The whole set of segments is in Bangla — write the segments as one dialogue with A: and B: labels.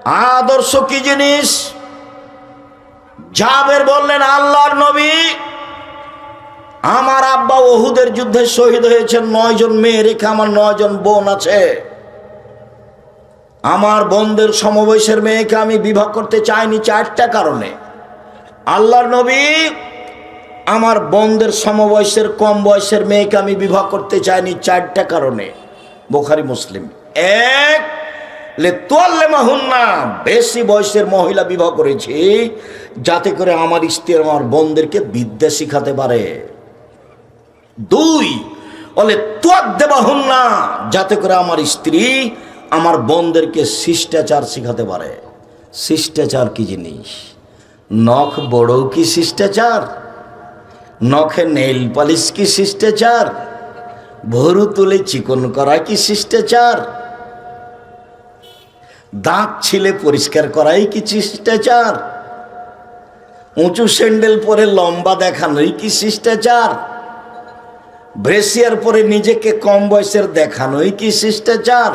A: আদর্শ কি জিনিস? জাবের বললেন, আল্লাহর নবী, আমার আব্বা উহুদের যুদ্ধে শহীদ হয়েছেন, 9 জন মেয়ে রেখে আমার 9 জন বোন আছে। আমার বোনদের সমবয়সের মেয়েকে আমি বিবাহ করতে চাইনি 4টা কারণে। আল্লাহর নবী, আমার বোনদের সমবয়সের কম বয়সের মেয়েকে আমি বিবাহ করতে চাইনি 4টা কারণে। বুখারী মুসলিম। 1, লিতুআল্লিমাহুন্না, বেশি বয়সের মহিলা বিবাহ করেছি যাতে করে আমার স্ত্রী আমার বোনদেরকে বিদ্যা শিখাতে পারে। 2, লিতুআদ্দিবাহুন্না, যাতে করে আমার স্ত্রী আমার বোনদেরকে শিষ্টাচার শিখাতে পারে। শিষ্টাচার কি জিনিস? নখ বড় কি শিষ্টাচার? নখে নেইল পালিশ কি শিষ্টাচার? ভরু তুলে চিকন করা কি শিষ্টাচার? দাঁত ছিলে পরিষ্কার করাই কি শিষ্টাচার? উঁচু স্যান্ডেল পরে লম্বা দেখানোই কি শিষ্টাচার? ব্রেসিয়ার পরে নিজেকে কম বয়সের দেখানোই কি শিষ্টাচার?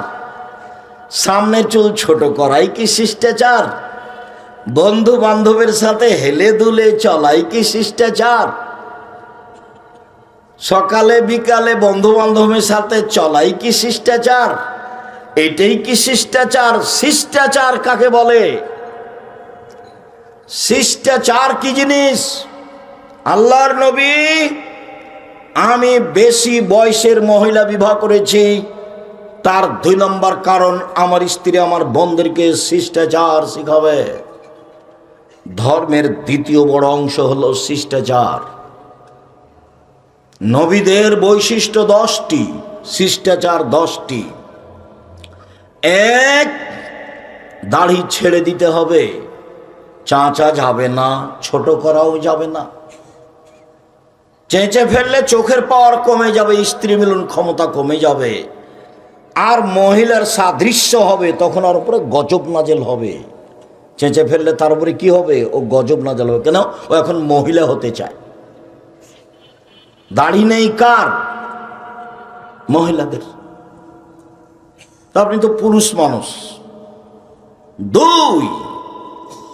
A: সামনের চুল ছোট করাই কি শিষ্টাচার? বন্ধু বান্ধবের সাথে হেলে দুলে চলাই কি শিষ্টাচার? সকালে বিকালে বন্ধু বান্ধবের সাথে চলাই কি শিষ্টাচার? এটাই কি শিষ্টাচার? শিষ্টাচার কাকে বলে? শিষ্টাচার কি জিনিস? আল্লাহর নবী, আমি বেশি বয়সের মহিলা বিবাহ করেছি, তার 2 নম্বর কারণ আমার স্ত্রী আমার বোনদেরকে শিষ্টাচার শিখাবে। ধর্মের দ্বিতীয় বড় অংশ হলো শিষ্টাচার। নবীদের বৈশিষ্ট্য 10টি, শিষ্টাচার 10টি। 1, দাড়ি ছেড়ে দিতে হবে, চাঁচা যাবে না, ছোট করাও যাবে না। চেঁচে ফেললে চোখের পাওয়ার কমে যাবে, স্ত্রী মিলন ক্ষমতা কমে যাবে, আর মহিলার সাদৃশ্য হবে, তখন ওর উপরে গজব নাজেল হবে। চেঁচে ফেললে তার উপরে কি হবে? ও গজব নাজেল হবে। কেন? ও এখন মহিলা হতে চায়। দাড়ি নেই কার? মহিলাদের। আপনি তো পুরুষ মানুষ। 2,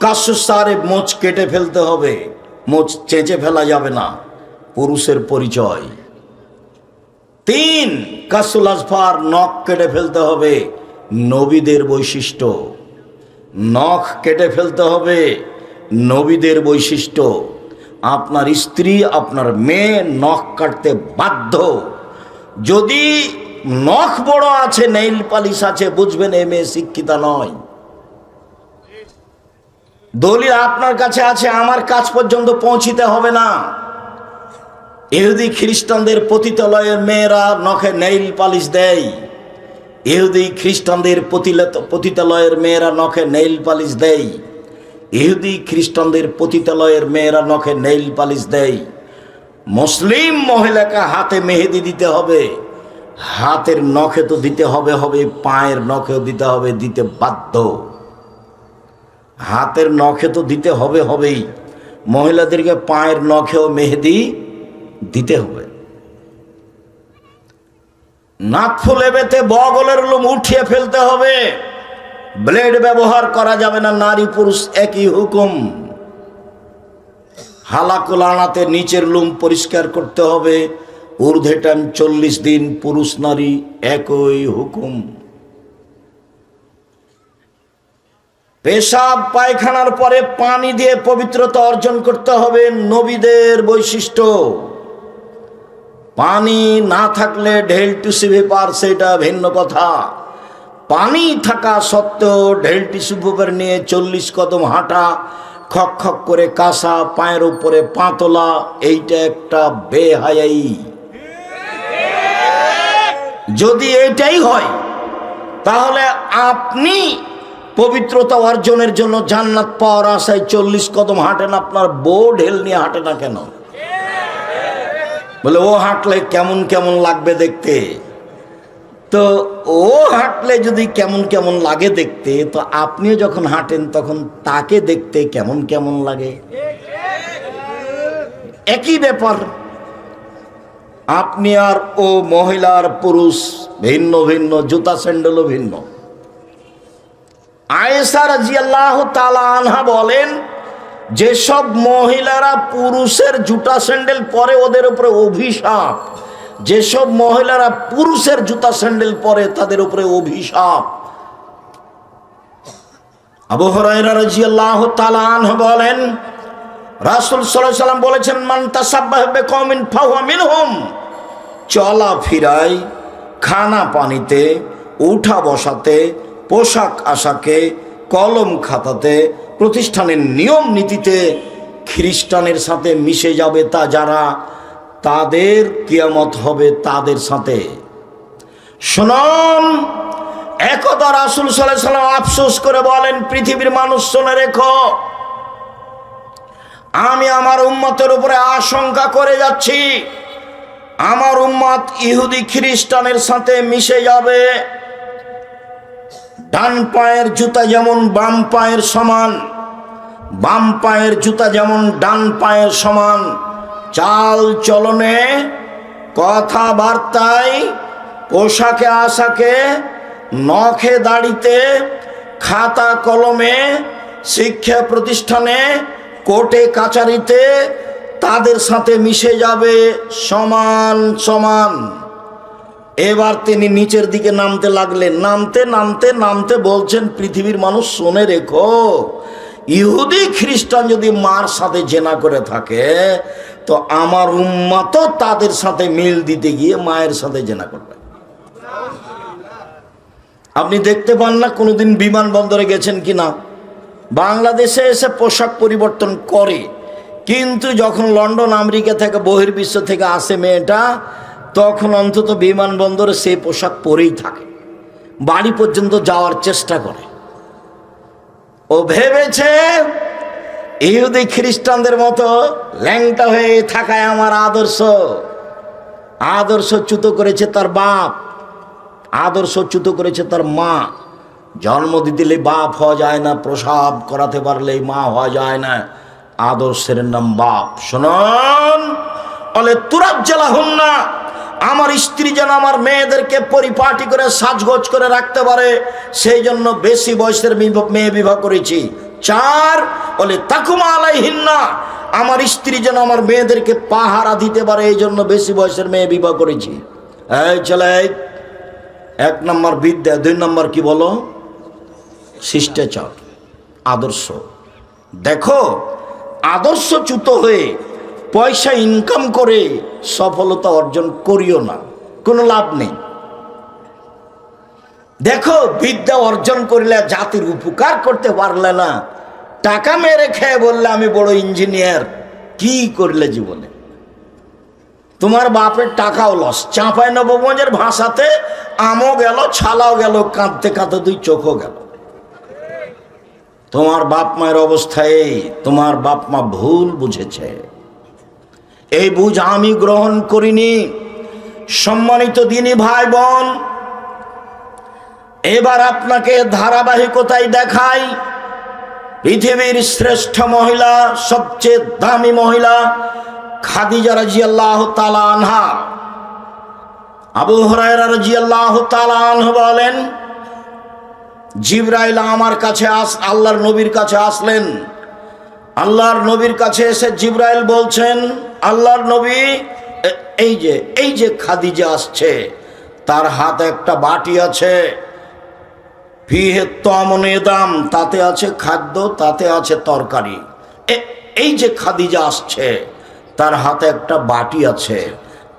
A: কাশুসারে মোচ কেটে ফেলতে হবে, মোচ চেঁচে ফেলা যাবে না, পুরুষের পরিচয়। 3, কাসুল আজফার, নখ কেটে ফেলতে হবে, নবীদের বৈশিষ্ট্য। নখ কেটে ফেলতে হবে, নবীদের বৈশিষ্ট্য। আপনার স্ত্রী আপনার মেয়ে নখ কাটতে বাধ্য। যদি নখ বড় আছে, নেইল পালিশ আছে, বুঝবেন এই মেয়ে শিক্ষিতা নয়। দলিল আপনার কাছে আছে, আমার কাছ পর্যন্ত পৌঁছিতে হবে না। ইহুদি খ্রিস্টানদের পতিতালয়ের মেয়েরা নখে নেইল পালিশ দেয়। ইহুদি খ্রিস্টানদের পতিতালয়ের মেয়েরা নখে নেইল পালিশ দেয়। ইহুদি খ্রিস্টানদের পতিতালয়ের মেয়েরা নখে নেইল পালিশ দেয়। মুসলিম মহিলাকে হাতে মেহেদি দিতে হবে, হাতের নখে তো দিতে হবে, পায়ের নখেও দিতে হবে, দিতে বাধ্য। হাতের নখে তো দিতে হবেই, মহিলাদেরকে পায়ের নখেও মেহেদি দিতে হবে। নাক ফুলে বেতে বগলের লোম উঠিয়ে ফেলতে হবে, ব্লেড ব্যবহার করা যাবে না, নারী পুরুষ একই হুকুম। হালাকুল আনাতে নিচের লোম পরিষ্কার করতে হবে, ঊর্ধ্বে টাইম 40 দিন, পুরুষ নারী একই হুকুম। পেশাব পায়খানার পরে পানি দিয়ে পবিত্রতা অর্জন করতে হবে, নবীদের বৈশিষ্ট্য। পানি না থাকলে ঢেল টিস্যু পেপার, সেটা ভিন্ন কথা। পানি থাকা সত্ত্বেও ঢেল টিস্যু পেপার নিয়ে 40 কদম হাঁটা, খক খক করে কাঁসা, পায়ের উপরে পা তোলা, এইটা একটা বেহায়াই। যদি এটাই হয়, তাহলে আপনি পবিত্রতা অর্জনের জন্য জান্নাত পাওয়ার আশায় 40 কদম হাঁটেন, আপনার বউ ঢেল নিয়ে হাঁটে না কেন? বলে ও হাঁটলে কেমন কেমন লাগবে দেখতে। তো ও হাঁটলে যদি কেমন কেমন লাগে দেখতে, তো আপনিও যখন হাঁটেন তখন তাকে দেখতে কেমন কেমন লাগে। একই ব্যাপার। আপনি আর ও, মহিলা আর পুরুষ ভিন্ন ভিন্ন, জুতা স্যান্ডেলও ভিন্ন। আয়েশা রাদিয়াল্লাহু তাআলা আনহা বলেন, যেসব মহিলারা পুরুষের জুতা স্যান্ডেল পরে ওদের উপরে অভিশাপ, যেসব মহিলারা পুরুষের জুতা স্যান্ডেল পরে তাদের উপরে অভিশাপ। আবু হুরায়রা রাদিয়াল্লাহু তাআলা আনহু বলেন, রাসূল সাল্লাল্লাহু আলাইহি ওয়াসাল্লাম বলেছেন, মান তাসাব্বাহা বিকওমিন ফাহুয়া মিনহুম। চলা ফিরায়, খানা পানিতে, উঠা বসাতে, পোশাক আশাকে, কলম খাতাতে, প্রতিষ্ঠানের নিয়ম নীতিতে খ্রিস্টানের সাথে মিশে যাবে তা যারা, তাদের কিয়ামত হবে তাদের সাথে। শুনুন, একদা রাসূল সাল্লাল্লাহু আলাইহি ওয়াসাল্লাম আফসোস করে বলেন, পৃথিবীর মানুষ শুনে রেখো, আমি আমার উম্মতের উপরে আশঙ্কা করে যাচ্ছি, আমার উম্মত ইহুদি খ্রিস্টানের সাথে মিশে যাবে। ডান পায়ের জুতা যেমন বাম পায়ের সমান, বাম পায়ের জুতা যেমন ডান পায়ের সমান, চাল চলনে, কথাবার্তায়, পোশাকে আশাকে, নখে দাড়িতে, খাতা কলমে, শিক্ষা প্রতিষ্ঠানে, কোর্টে কাচারিতে তাদের সাথে মিশে যাবে সমান সমান। এবার তিনি নিচের দিকে নামতে লাগলেন, নামতে নামতে নামতে বলছেন, পৃথিবীর মানুষ শুনে রেখো, ইহুদি খ্রিস্টান যদি মার সাথে জেনা করে থাকে তো আমার উম্মতও তাদের সাথে মিল দিতে গিয়ে মায়ের সাথে জেনা করবে। আপনি দেখতে পান না কোনোদিন বিমানবন্দরে গেছেন কিনা, বাংলাদেশে এসে পোশাক পরিবর্তন করে, কিন্তু যখন লন্ডন আমেরিকা থেকে বহির্বিশ্ব থেকে আসে মেয়েটা, তখন অন্তত বিমানবন্দরে সেই পোশাক পরেই থাকে, বাড়ি পর্যন্ত যাওয়ার চেষ্টা করে। ও ভেবেছে ইহুদি খ্রিস্টানদের মতো ল্যাংটা হয়ে থাকায় আমার আদর্শ, আদর্শ চ্যুত করেছে তার বাপ, আদর্শ চ্যুত করেছে তার মা। জন্ম দিলে বাপ হওয়া যায় না, প্রসাব করাতে পারলেই মা হওয়া যায় না, আদর্শের নাম বাপ। শুনুন, বলে তুরাজ্জালা হুন না, আমার স্ত্রী যেন আমার মেয়েদেরকে পরিপাটি করে সাজগোজ করে রাখতে পারে, সেই জন্য বেশি বয়সের মেয়ে বিবাহ করেছি। 4, বলে তাকুমা আলাইহিন্না, আমার স্ত্রী যেন আমার মেয়েদেরকে পাহারা দিতে পারে, এই জন্য বেশি বয়সের মেয়ে বিবাহ করেছি। এই চলে, 1 নম্বর বিদ্যা, 2 নম্বর কি বলো, শিষ্টাচার, আদর্শ। দেখো, আদর্শচ্যুত হয়ে পয়সা ইনকাম করে সফলতা অর্জন করিও না, কোনো লাভ নেই। দেখো, বিদ্যা অর্জন করলে জাতির উপকার করতে পারলে না, টাকা মেরে খেয়ে বললে আমি বড় ইঞ্জিনিয়ার, কি করলে জীবনে? তোমার বাপের টাকাও লস। চাঁপাইনবাবগঞ্জের ভাষাতে আমও গেল, ছালাও গেল, কাঁদতে কাঁদতে 2 চোখও গেল। তোমার বাপ মায়ের অবস্থায় তোমার বাপ মা ভুল বুঝেছে, এই বুঝ আমি গ্রহণ করিনি। সম্মানিত দিনী ভাই বোন, এবার আপনাকে ধারাবাহিকতায় দেখাই পৃথিবীর শ্রেষ্ঠ মহিলা, সবচেয়ে দামি মহিলা খাদিজা রাদিয়াল্লাহু তাআলা আনহা। আবু হুরায়রা রাদিয়াল্লাহু তাআলা আনহু বলেন, জিবরাইল আমার কাছে আল্লাহর নবীর কাছে আসলেন। আল্লাহর নবীর কাছে এসে জিবরাইল বলছেন, আল্লাহর নবী, এই যে খাদিজা আসছে, তার হাতে একটা বাটি আছে, ফিহে তামুনে দাম, তাতে আছে খাদ্য, তাতে আছে তরকারি। এই যে খাদিজা আসছে, তার হাতে একটা বাটি আছে,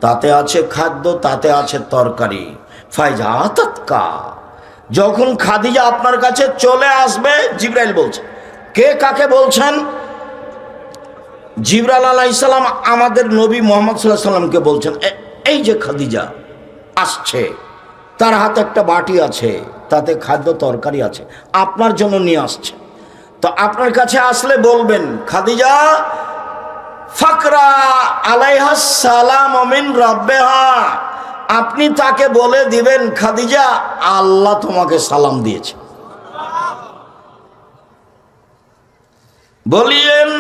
A: তাতে আছে খাদ্য, তাতে আছে তরকারি। ফাইজা তাতকা, যখন খাদিজা আপনার কাছে চলে আসবে, জিবরাইল বলছে। কে কাকে বলছেন? জিবরাইল আলাইহিস সালাম আমাদের নবী মুহাম্মদ সাল্লাল্লাহু আলাইহি সাল্লামকে বলছেন, এই যে খাদিজা আসছে, তার হাতে একটা বাটি আছে, তাতে খাদ্য তরকারি আছে, আপনার জন্য নিয়ে আসছে। তো আপনার কাছে আসলে বলবেন, খাদিজা ফাকরা আলাইহা সালাম মিন রাব্বিহা, আপনি তাকে বলে দিবেন, খাদিজা আল্লাহ তোমাকে সালাম দিয়েছে। বলিয়েন,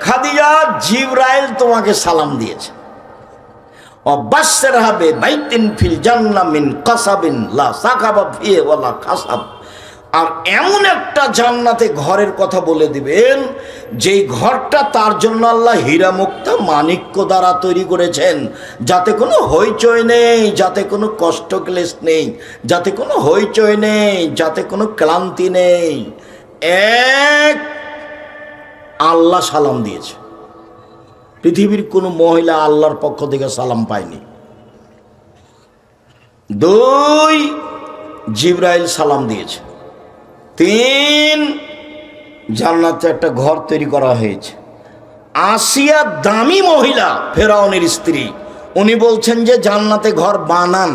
A: খাদিজা জিবরাইল তোমাকে সালাম দিয়েছে। অবাসসিরহা বিবাইতিন ফিল জান্নাহ মিন কাসাবিন লা সাকাবা ফিহি ওয়ালা কাসাব, আর এমন একটা জান্নাতে ঘরের কথা বলে দিবেন যেই ঘরটা তার জন্য আল্লাহ হীরা মুক্তা মাণিক্য দ্বারা তৈরি করেছেন, যাতে কোনো হইচই নেই, যাতে কোনো কষ্ট ক্লেশ নেই, যাতে কোনো হইচই নেই, যাতে কোনো ক্লান্তি নেই। এক, আল্লাহ সালাম দিয়েছে। পৃথিবীর কোনো মহিলা আল্লাহর পক্ষ থেকে সালাম পায়নি। দুই, জিবরাইল সালাম দিয়েছে। তিন, জান্নাতে একটা ঘর তৈরি করা হয়েছে। আসিয়া দামি মহিলা, ফেরাউনের স্ত্রী, উনি বলছেন যে জান্নাতে ঘর বানান।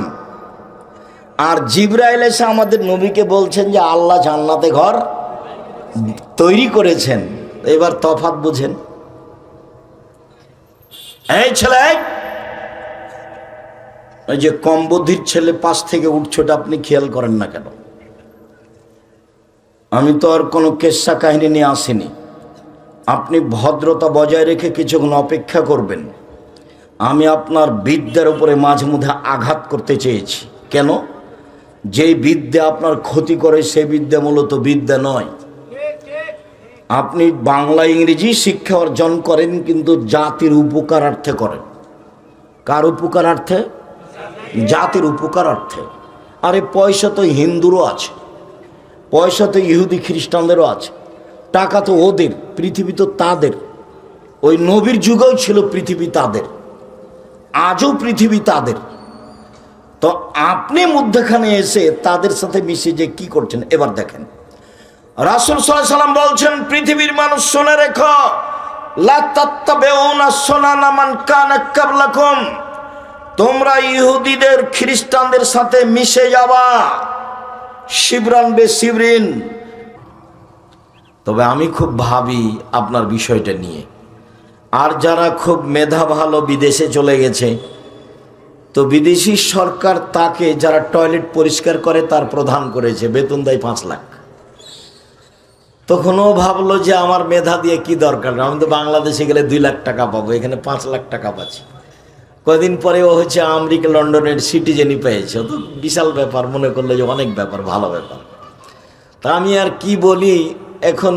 A: আর জিবরাইল এসে আমাদের নবীকে বলছেন যে আল্লাহ জান্নাতে ঘর তৈরি করেছেন। এবার তফাৎ বুঝেন। এই ছেলে, ওই যে কম বুদ্ধির ছেলে পাশ থেকে উঠছোটা আপনি খেয়াল করেন না কেন? আমি তো আর কোনো কেচ্ছা কাহিনী নিয়ে আসিনি। আপনি ভদ্রতা বজায় রেখে কিছুক্ষণ অপেক্ষা করবেন। আমি আপনার বিদ্যার উপরে মাঝে মধ্যে আঘাত করতে চেয়েছি। কেন? যেই বিদ্যা আপনার ক্ষতি করে সে বিদ্যা মূলত বিদ্যা নয়। আপনি বাংলা ইংরেজি শিক্ষা অর্জন করেন কিন্তু জাতির উপকারার্থে করেন। কার উপকারার্থে? জাতির উপকারার্থে। আরে পয়সা তো হিন্দুরও আছে, পয়সা তো ইহুদি খ্রিস্টানদেরও আছে, টাকা তো ওদের, পৃথিবী তো তাদের। ওই নবীর যুগেও ছিল পৃথিবী তাদের, আজও পৃথিবী তাদের। তো আপনি মধ্যখানে এসে তাদের সাথে মিশে যে কি করছেন এবার দেখেন। রাসূল সাল্লাল্লাহু আলাইহি ওয়াসাল্লাম বলছেন, পৃথিবীর মানুষ শুনে রেখো, লা তাত্তাবিউনা সুনানা মান কানা ক্বাবলাকুম, তোমরা ইহুদিদের খ্রিস্টানদের সাথে মিশে যাবা, শিবরান বে শিবরিন। তবে আমি খুব ভাবি আপনার বিষয়টা নিয়ে। আর যারা খুব মেধা ভালো বিদেশে চলে গেছে, তো বিদেশি সরকার তাকে, যারা টয়লেট পরিষ্কার করে তার প্রধান করেছে, বেতন দেয় 5 লাখ। তখন ও ভাবলো যে আমার মেধা দিয়ে কি দরকার, আমি তো বাংলাদেশে গেলে 2 লাখ টাকা পাবো, এখানে 5 লাখ টাকা পাচ্ছি। কদিন পরে ও হচ্ছে আমেরিকা লন্ডনের সিটিজেনই পেয়েছে। তো বিশাল ব্যাপার, মনে করলো যে অনেক ব্যাপার, ভালো ব্যাপার। তা আমি আর কি বলি, এখন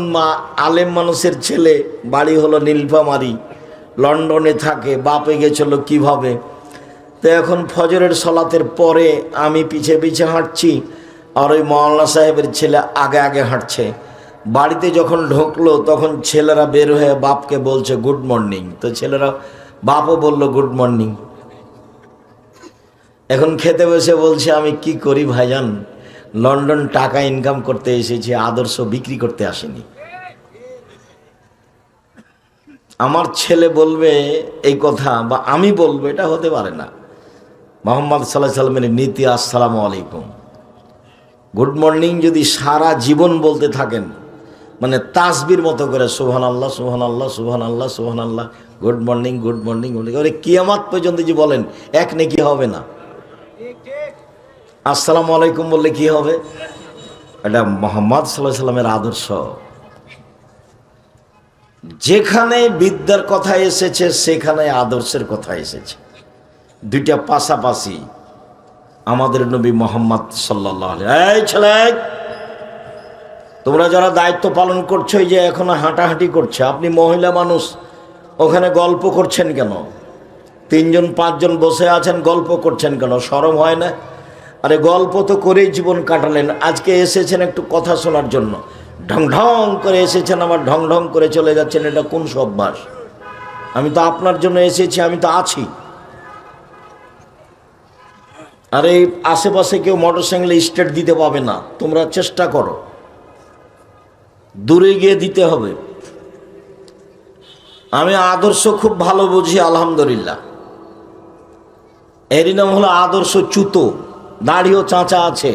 A: আলেম মানুষের ছেলে, বাড়ি হলো নীলফামারী, লন্ডনে থাকে, বাপে গেছিল কিভাবে। তো এখন ফজরের সলাতের পরে আমি পিছে পিছে হাঁটছি, আর ওই মওলানা সাহেবের ছেলে আগে আগে হাঁটছে। বাড়িতে যখন ঢুকলো তখন ছেলেরা বের হয়ে বাপকে বলছে গুড মর্নিং। তো ছেলেরা, বাপও বলল গুড মর্নিং। এখন খেতে বসে বলছে, আমি কি করি ভাইজান, লন্ডন টাকা ইনকাম করতে এসেছি, আদর্শ বিক্রি করতে আসেনি। আমার ছেলে বলবে এই কথা, বা আমি বলবো, এটা হতে পারে না। মুহাম্মদ সাল্লাল্লাহু আলাইহি ওয়াসাল্লামের নীতি আসসালামু আলাইকুম, গুড মর্নিং যদি সারা জীবন বলতে থাকেন, মানে তাসবির মতো করে সুবহানাল্লাহ সুবহানাল্লাহ সুবহানাল্লাহ সুবহানাল্লাহ, গুড মর্নিং গুড মর্নিং, কিয়ামত পর্যন্ত যে বলেন, এক নেকি হবে না। আসসালামু আলাইকুম বললে কি হবে? এটা মুহাম্মদ সাল্লাল্লাহু আলাইহি ওয়াসাল্লামের আদর্শ। যেখানে বিদ্যার কথা এসেছে সেখানে আদর্শের কথা এসেছে, দুইটা পাশাপাশি। আমাদের নবী মুহাম্মদ সাল্লাল্লাহু আলাইহি ওয়াসাল্লাম, এই ছেলে, তোমরা যারা দায়িত্ব পালন করছো, এই যে এখনো হাঁটাহাঁটি করছে, আপনি মহিলা মানুষ, ওখানে গল্প করছেন কেন? 3 জন 5 জন বসে আছেন, গল্প করছেন কেন? শরম হয় না? আরে গল্প তো করেই জীবন কাটালেন, আজকে এসেছেন একটু কথা শোনার জন্য, ঢং ঢং করে এসেছেন, আবার ঢং ঢং করে চলে যাচ্ছেন। এটা কোন অভ্যাস? আমি তো আপনার জন্য এসেছি, আমি তো আছি। আর এই আশেপাশে কেউ মোটরসাইকেলে স্টার্ট দিতে পাবে না, তোমরা চেষ্টা করো, দূরে গিয়ে দিতে হবে। আমি আদর্শ খুব ভালো বুঝি, আলহামদুলিল্লাহ। এরই নাম হলো আদর্শ চুতো, দাড়িও চাঁচা আছে,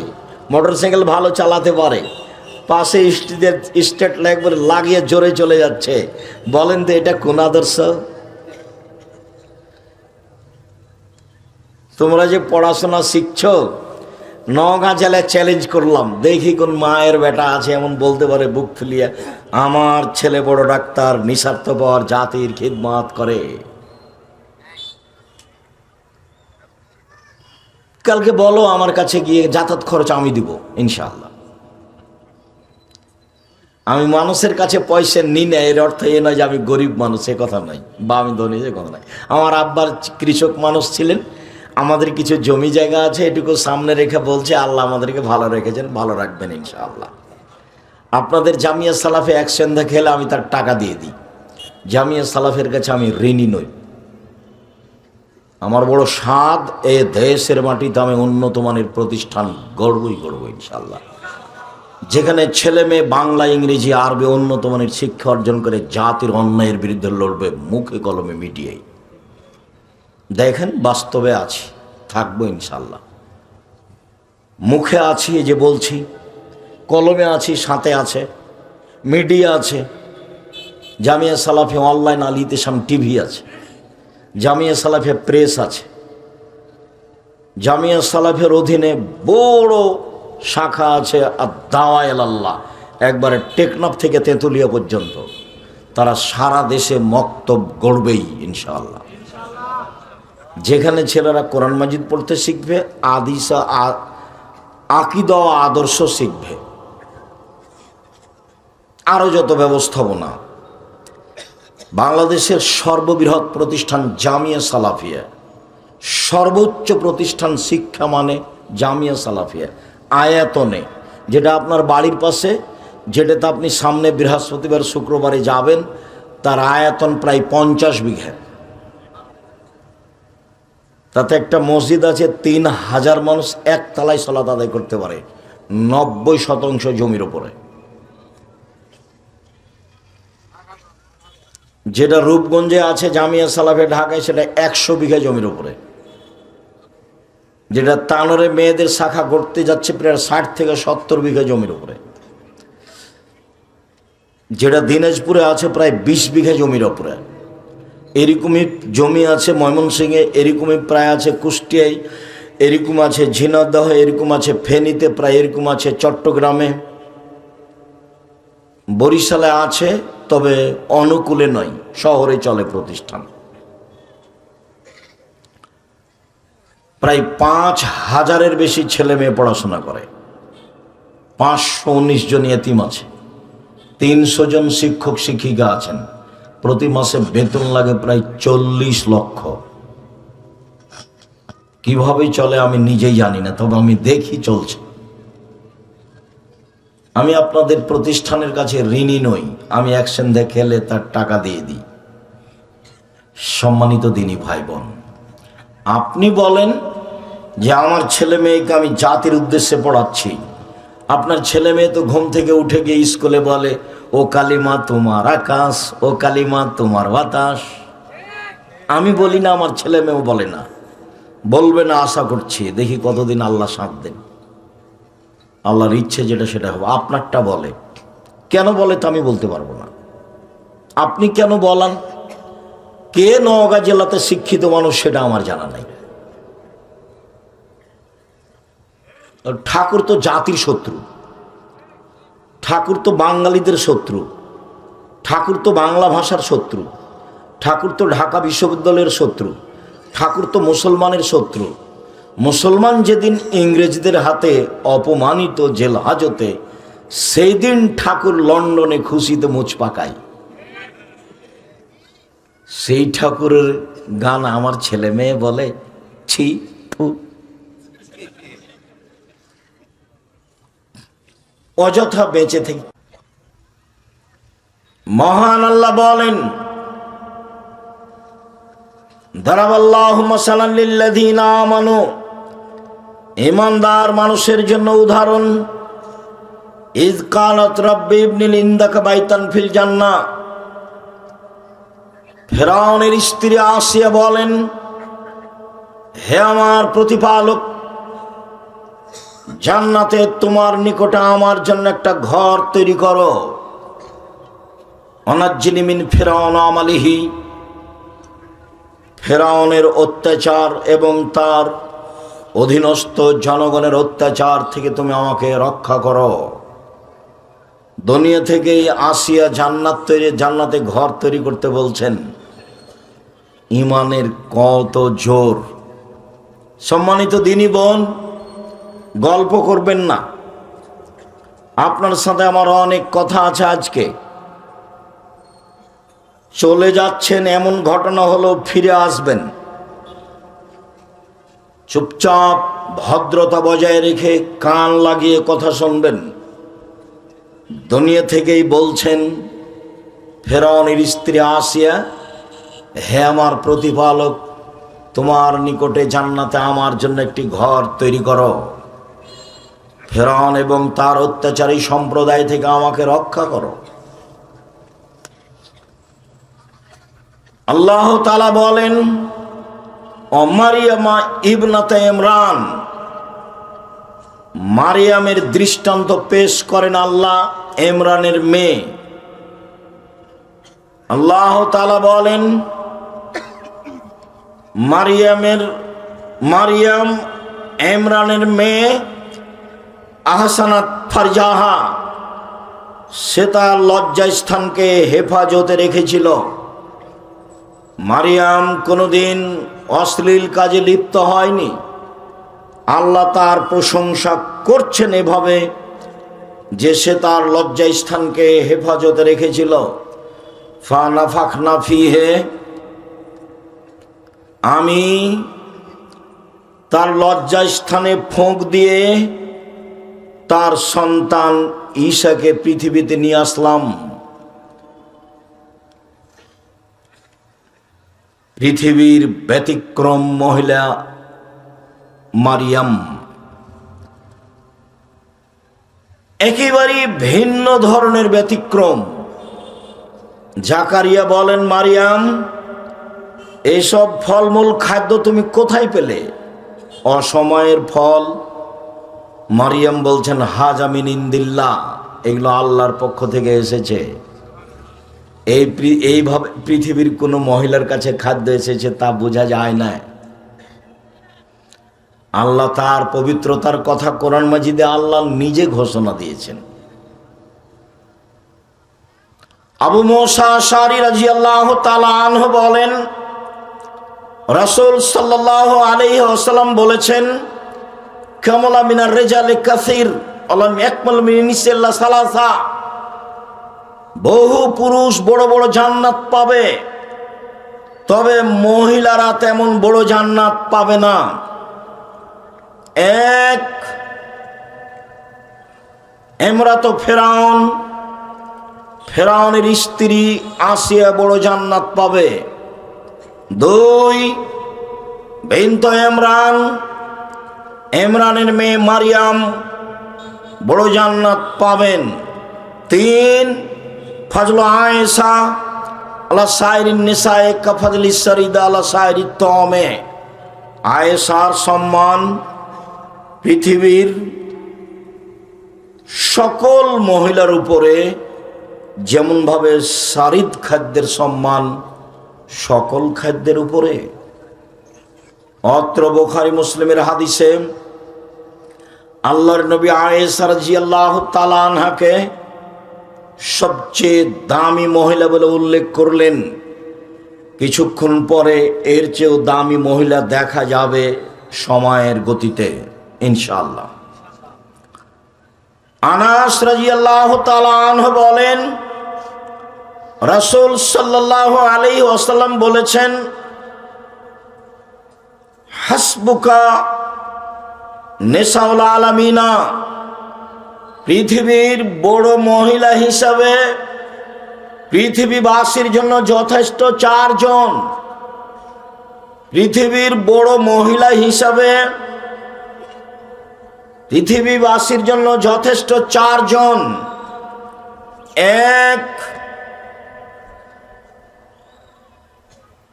A: মোটরসাইকেল ভালো চালাতে পারে, পাশে স্টেট একবারে লাগিয়ে জোরে চলে যাচ্ছে। বলেন তো এটা কোন আদর্শ? তোমরা যে পড়াশোনা শিখছো, নওগাঁ জেলায় চ্যালেঞ্জ করলাম, দেখি কোন মায়ের বেটা আছে এমন বলতে পারে বুক ফুলিয়ে, আমার ছেলে বড় ডাক্তার, নিঃস্বার্থপর, জাতির খিদমত করে। কালকে বলো আমার কাছে গিয়ে, যাতায়াত খরচ আমি দিব ইনশাআল্লাহ। আমি মানুষের কাছে পয়সা নিই না, এর অর্থ এ নয় যে আমি গরিব মানুষ, এ কথা নয়, বা আমি ধনী, এ কথা নয়। আমার আব্বার কৃষক মানুষ ছিলেন, আমাদের কিছু জমি জায়গা আছে, এটুকু সামনে রেখে বলছে আল্লাহ আমাদেরকে ভালো রেখেছেন, ভালো রাখবেন ইনশাআল্লাহ। আপনাদের জামিয়া সালাফে এক সন্ধ্যা খেলে আমি তার টাকা দিয়ে দিই। জামিয়া সালাফের কাছে আমি ঋণী নই। আমার বড় স্বাদ, এ দেশের মাটিতে আমি উন্নত মানের প্রতিষ্ঠান গড়বই গড়ব ইনশাআল্লাহ, যেখানে ছেলে মেয়ে বাংলা, ইংরেজি, আরবি উন্নত মানের শিক্ষা অর্জন করে জাতির অন্যায়ের বিরুদ্ধে লড়বে মুখে কলমে মিডিয়ায়। দেখেন বাস্তবে আছি, থাকবো ইনশাআল্লাহ। মুখে আছি এই যে বলছি, কলমে আছি, সাথে আছে মিডিয়া আছে। জামিয়া সালাফি অনলাইন আল ইতিসাম টিভি আছে, জামিয়া সালাফে প্রেস আছে, জামিয়া সালাফের অধীনে বড় শাখা আছে আদ-দাওয়া ইলাল্লাহ, একবারে টেকনাফ থেকে তেঁতুলিয়া পর্যন্ত। তারা সারা দেশে মক্তব গড়বেই ইনশাআল্লাহ। যেখানে ছেলেরা কোরআন মাজিদ পড়তে শিখবে, আদিসা আকীদা ও আদর্শ শিখবে, আরও যত ব্যবস্থাপনা। বাংলাদেশের সর্ববৃহৎ প্রতিষ্ঠান জামিয়া সালাফিয়া, সর্বোচ্চ প্রতিষ্ঠান শিক্ষা মানে জামিয়া সালাফিয়া। আয়াতনে যেটা আপনার বাড়ির পাশে, যেটাতে আপনি সামনে বৃহস্পতিবার শুক্রবারে যাবেন, তার আয়তন প্রায় 50 বিঘা। তাতে একটা মসজিদ আছে, 3000 মানুষ একতলায় সালাত আদায় করতে পারে, 90% জমির ওপরে। যেটা রূপগঞ্জে আছে জামিয়া সালাফে ঢাকায়, সেটা 100 বিঘা জমির উপরে। যেটা তানোরে মেয়েদের শাখা করতে যাচ্ছে প্রায় 60 থেকে 70 বিঘা জমির উপরে। যেটা দিনাজপুরে আছে প্রায় 20 বিঘা জমির উপরে। এরকমই জমি আছে ময়মনসিংহে, এরকমই প্রায় আছে কুষ্টিয়ায়, এরকম আছে ঝিনাইদহ, এরকম আছে ফেনীতে, প্রায় এরকম আছে চট্টগ্রামে, বরিশালে আছে, তবে অনুকূলে নয়, শহরে চলে প্রতিষ্ঠান। প্রায় 5000-এর বেশি ছেলে মেয়ে পড়াশোনা করে, 519 জন ইয়েতিম আছে, 300 জন শিক্ষক শিক্ষিকা আছেন। প্রতি মাসে বেতন লাগে প্রায় 40 লক্ষ। কিভাবে চলে আমি নিজেই জানি না, তবে আমি দেখি চলছে। আমি আপনাদের প্রতিষ্ঠানের কাছে ঋণী নই, আমি অ্যাকশন দেখেলে তার টাকা দিয়ে দিই। সম্মানিত দিনী ভাই বোন, আপনি বলেন যে আমার ছেলে মেয়েকে আমি জাতির উদ্দেশ্যে পড়াচ্ছি। আপনার ছেলে মেয়ে তো ঘুম থেকে উঠে গিয়ে স্কুলে বলে, ও কালিমা তোমার আকাশ, ও কালিমা তোমার বাতাস। আমি বলি না, আমার ছেলে মেয়েও বলে না, বলবে না, আশা করছি। দেখি কতদিন আল্লাহ সাথ দেন, আল্লাহর ইচ্ছে যেটা সেটা হবে। আপনারটা বলে, কেন বলে তা আমি বলতে পারবো না। আপনি কেন বলান, কে নওগাঁ জেলাতে শিক্ষিত মানুষ সেটা আমার জানা নাই। ঠাকুর তো জাতির শত্রু, ঠাকুর তো বাঙালিদের শত্রু, ঠাকুর তো বাংলা ভাষার শত্রু, ঠাকুর তো ঢাকা বিশ্ববিদ্যালয়ের শত্রু, ঠাকুর তো মুসলমানের শত্রু। মুসলমান যেদিন ইংরেজদের হাতে অপমানিত জেল হাজতে, সেই দিন ঠাকুর লন্ডনে খুশিতে মুচ পাকায়। সেই ঠাকুরের গান আমার ছেলে মেয়ে বলে, ছি থু। অযথা বেঁচে থেকে মহান আল্লাহ বলেন, দারাবাল্লাহু মাসালান লিল্লাযীনা আমানু, ঈমানদার মানুষের জন্য উদাহরণ। ইয কালাত রাব্বি ইবনিল ইনদাকা বাইতান ফিল জান্নাহ, ফিরআউনের স্ত্রী আসিয়া বলেন, হে আমার প্রতিপালক, জান্নাতে তোমার নিকটে আমার জন্য একটা ঘর তৈরি করো। অনাজ্জিনি মিন ফিরআউন আমালিহি, ফিরআউনের অত্যাচার এবং তার অধীনস্থ জনগণের অত্যাচার থেকে তুমি আমাকে রক্ষা করো। দুনিয়া থেকেই আসিয়া জান্নাতে ঘর তৈরি করতে বলছেন। ইমানের কত জোর! সম্মানিত দিনী বোন, গল্প করবেন না, আপনার সাথে আমার অনেক কথা আছে। আজকে চলে যাচ্ছেন, এমন ঘটনা হলো ফিরে আসবেন। চুপচাপ ভদ্রতা বজায় রেখে কান লাগিয়ে কথা শুনবেন। দুনিয়া থেকেই বলছেন ফেরাউনের স্ত্রী আসিয়া, হে আমার প্রতিপালক, তোমার নিকটে জান্নাতে আমার জন্য একটি ঘর তৈরি করো। ফেরাউন এবং তার অত্যাচারী সম্প্রদায় থেকে আমাকে রক্ষা করো। আল্লাহ তাআলা বলেন, ও মারিয়ামা ইবনাতে ইমরান, মারিয়ামের দৃষ্টান্ত পেশ করেন আল্লাহ, ইমরানের মেয়ে। আল্লাহ তাআলা বলেন, মারিয়াম ইমরানের মেয়ে, আহসানাত ফারজাহা, সে তার লজ্জাস্থানকে হেফাজতে রেখেছিল। মারিয়াম কোনোদিন অশ্লীল কাজে লিপ্ত হয়নি। আল্লাহ তার প্রশংসা করছেন এভাবে যে সে তার লজ্জাস্থানকে হেফাজতে রেখেছিল। ফানাফাখনা ফিহে, আমি তার লজ্জাস্থানে ফোঁক দিয়ে তার সন্তান ঈসাকে পৃথিবীতে নিয়ে আসলাম। পৃথিবীর ব্যতিক্রম মহিলা মারিয়াম, একেবারে ভিন্ন ধরনের ব্যতিক্রম। জাকারিয়া বলেন, মারিয়াম, এইসব ফলমূল খাদ্য তুমি কোথায় পেলে? অসময়ের ফল। মারিয়াম বলছেন, হাজা মিন ইন্দিল্লাহ, এগুলো আল্লাহর পক্ষ থেকে এসেছে। এইভাবে পৃথিবীর কোনো মহিলার কাছে খাদ্য এসেছে তা বোঝা যায় না। আল্লাহ তার পবিত্রতার কথা কোরআন মাজিদে আল্লাহ নিজে ঘোষণা দিয়েছেন। আবু মুসা আশআরী রাদিয়াল্লাহু তাআলা আনহু বলেন, রাসূল সাল্লাল্লাহু আলাইহি ওয়াসাল্লাম বলেছেন, কামালা মিনার রিজালি কাসীর আলাম ইয়াকমাল মিন নিসাইল্লা সালাসা, বহু পুরুষ বড় বড় জান্নাত পাবে, তবে মহিলারা তেমন বড় জান্নাত পাবে না। এক, ইমরাত ফেরাউন, ফেরাউনের স্ত্রী আসিয়া বড় জান্নাত পাবে। দুই, বিনত ইমরান, ইমরানের মেয়ে মারিয়াম বড় জান্নাত পাবেন। তিন, ফজল আয়েশা আলা সাইরিন নিসায়ে কাফজলি সরিদা আলা সাইরি তমে, আয়েশার সম্মান পৃথিবীর সকল মহিলার উপরে যেমনভাবে সারিদ খাদ্যের সম্মান সকল খাদ্যের উপরে। অত্র বুখারী মুসলিমের হাদিসে আল্লাহর নবী আয়েশা রাদিয়াল্লাহু তাআলা আনহাকে সবচেয়ে দামি মহিলা বলে উল্লেখ করলেন। কিছুক্ষণ পরে এর চেয়েও দামি মহিলা দেখা যাবে সময়ের গতিতে ইনশাআল্লাহ। আনাস রাদিয়াল্লাহু তাআলা আনহু বলেন, রাসূল সাল্লাল্লাহু আলাইহি ওয়াসাল্লাম বলেছেন, হাসবুকা নিসাউল আলামিনা, পৃথিবীর বড় মহিলা হিসাবে পৃথিবীবাসীর জন্য যথেষ্ট চারজন। পৃথিবীর বড় মহিলা হিসাবে পৃথিবীবাসীর জন্য যথেষ্ট চারজন। এক,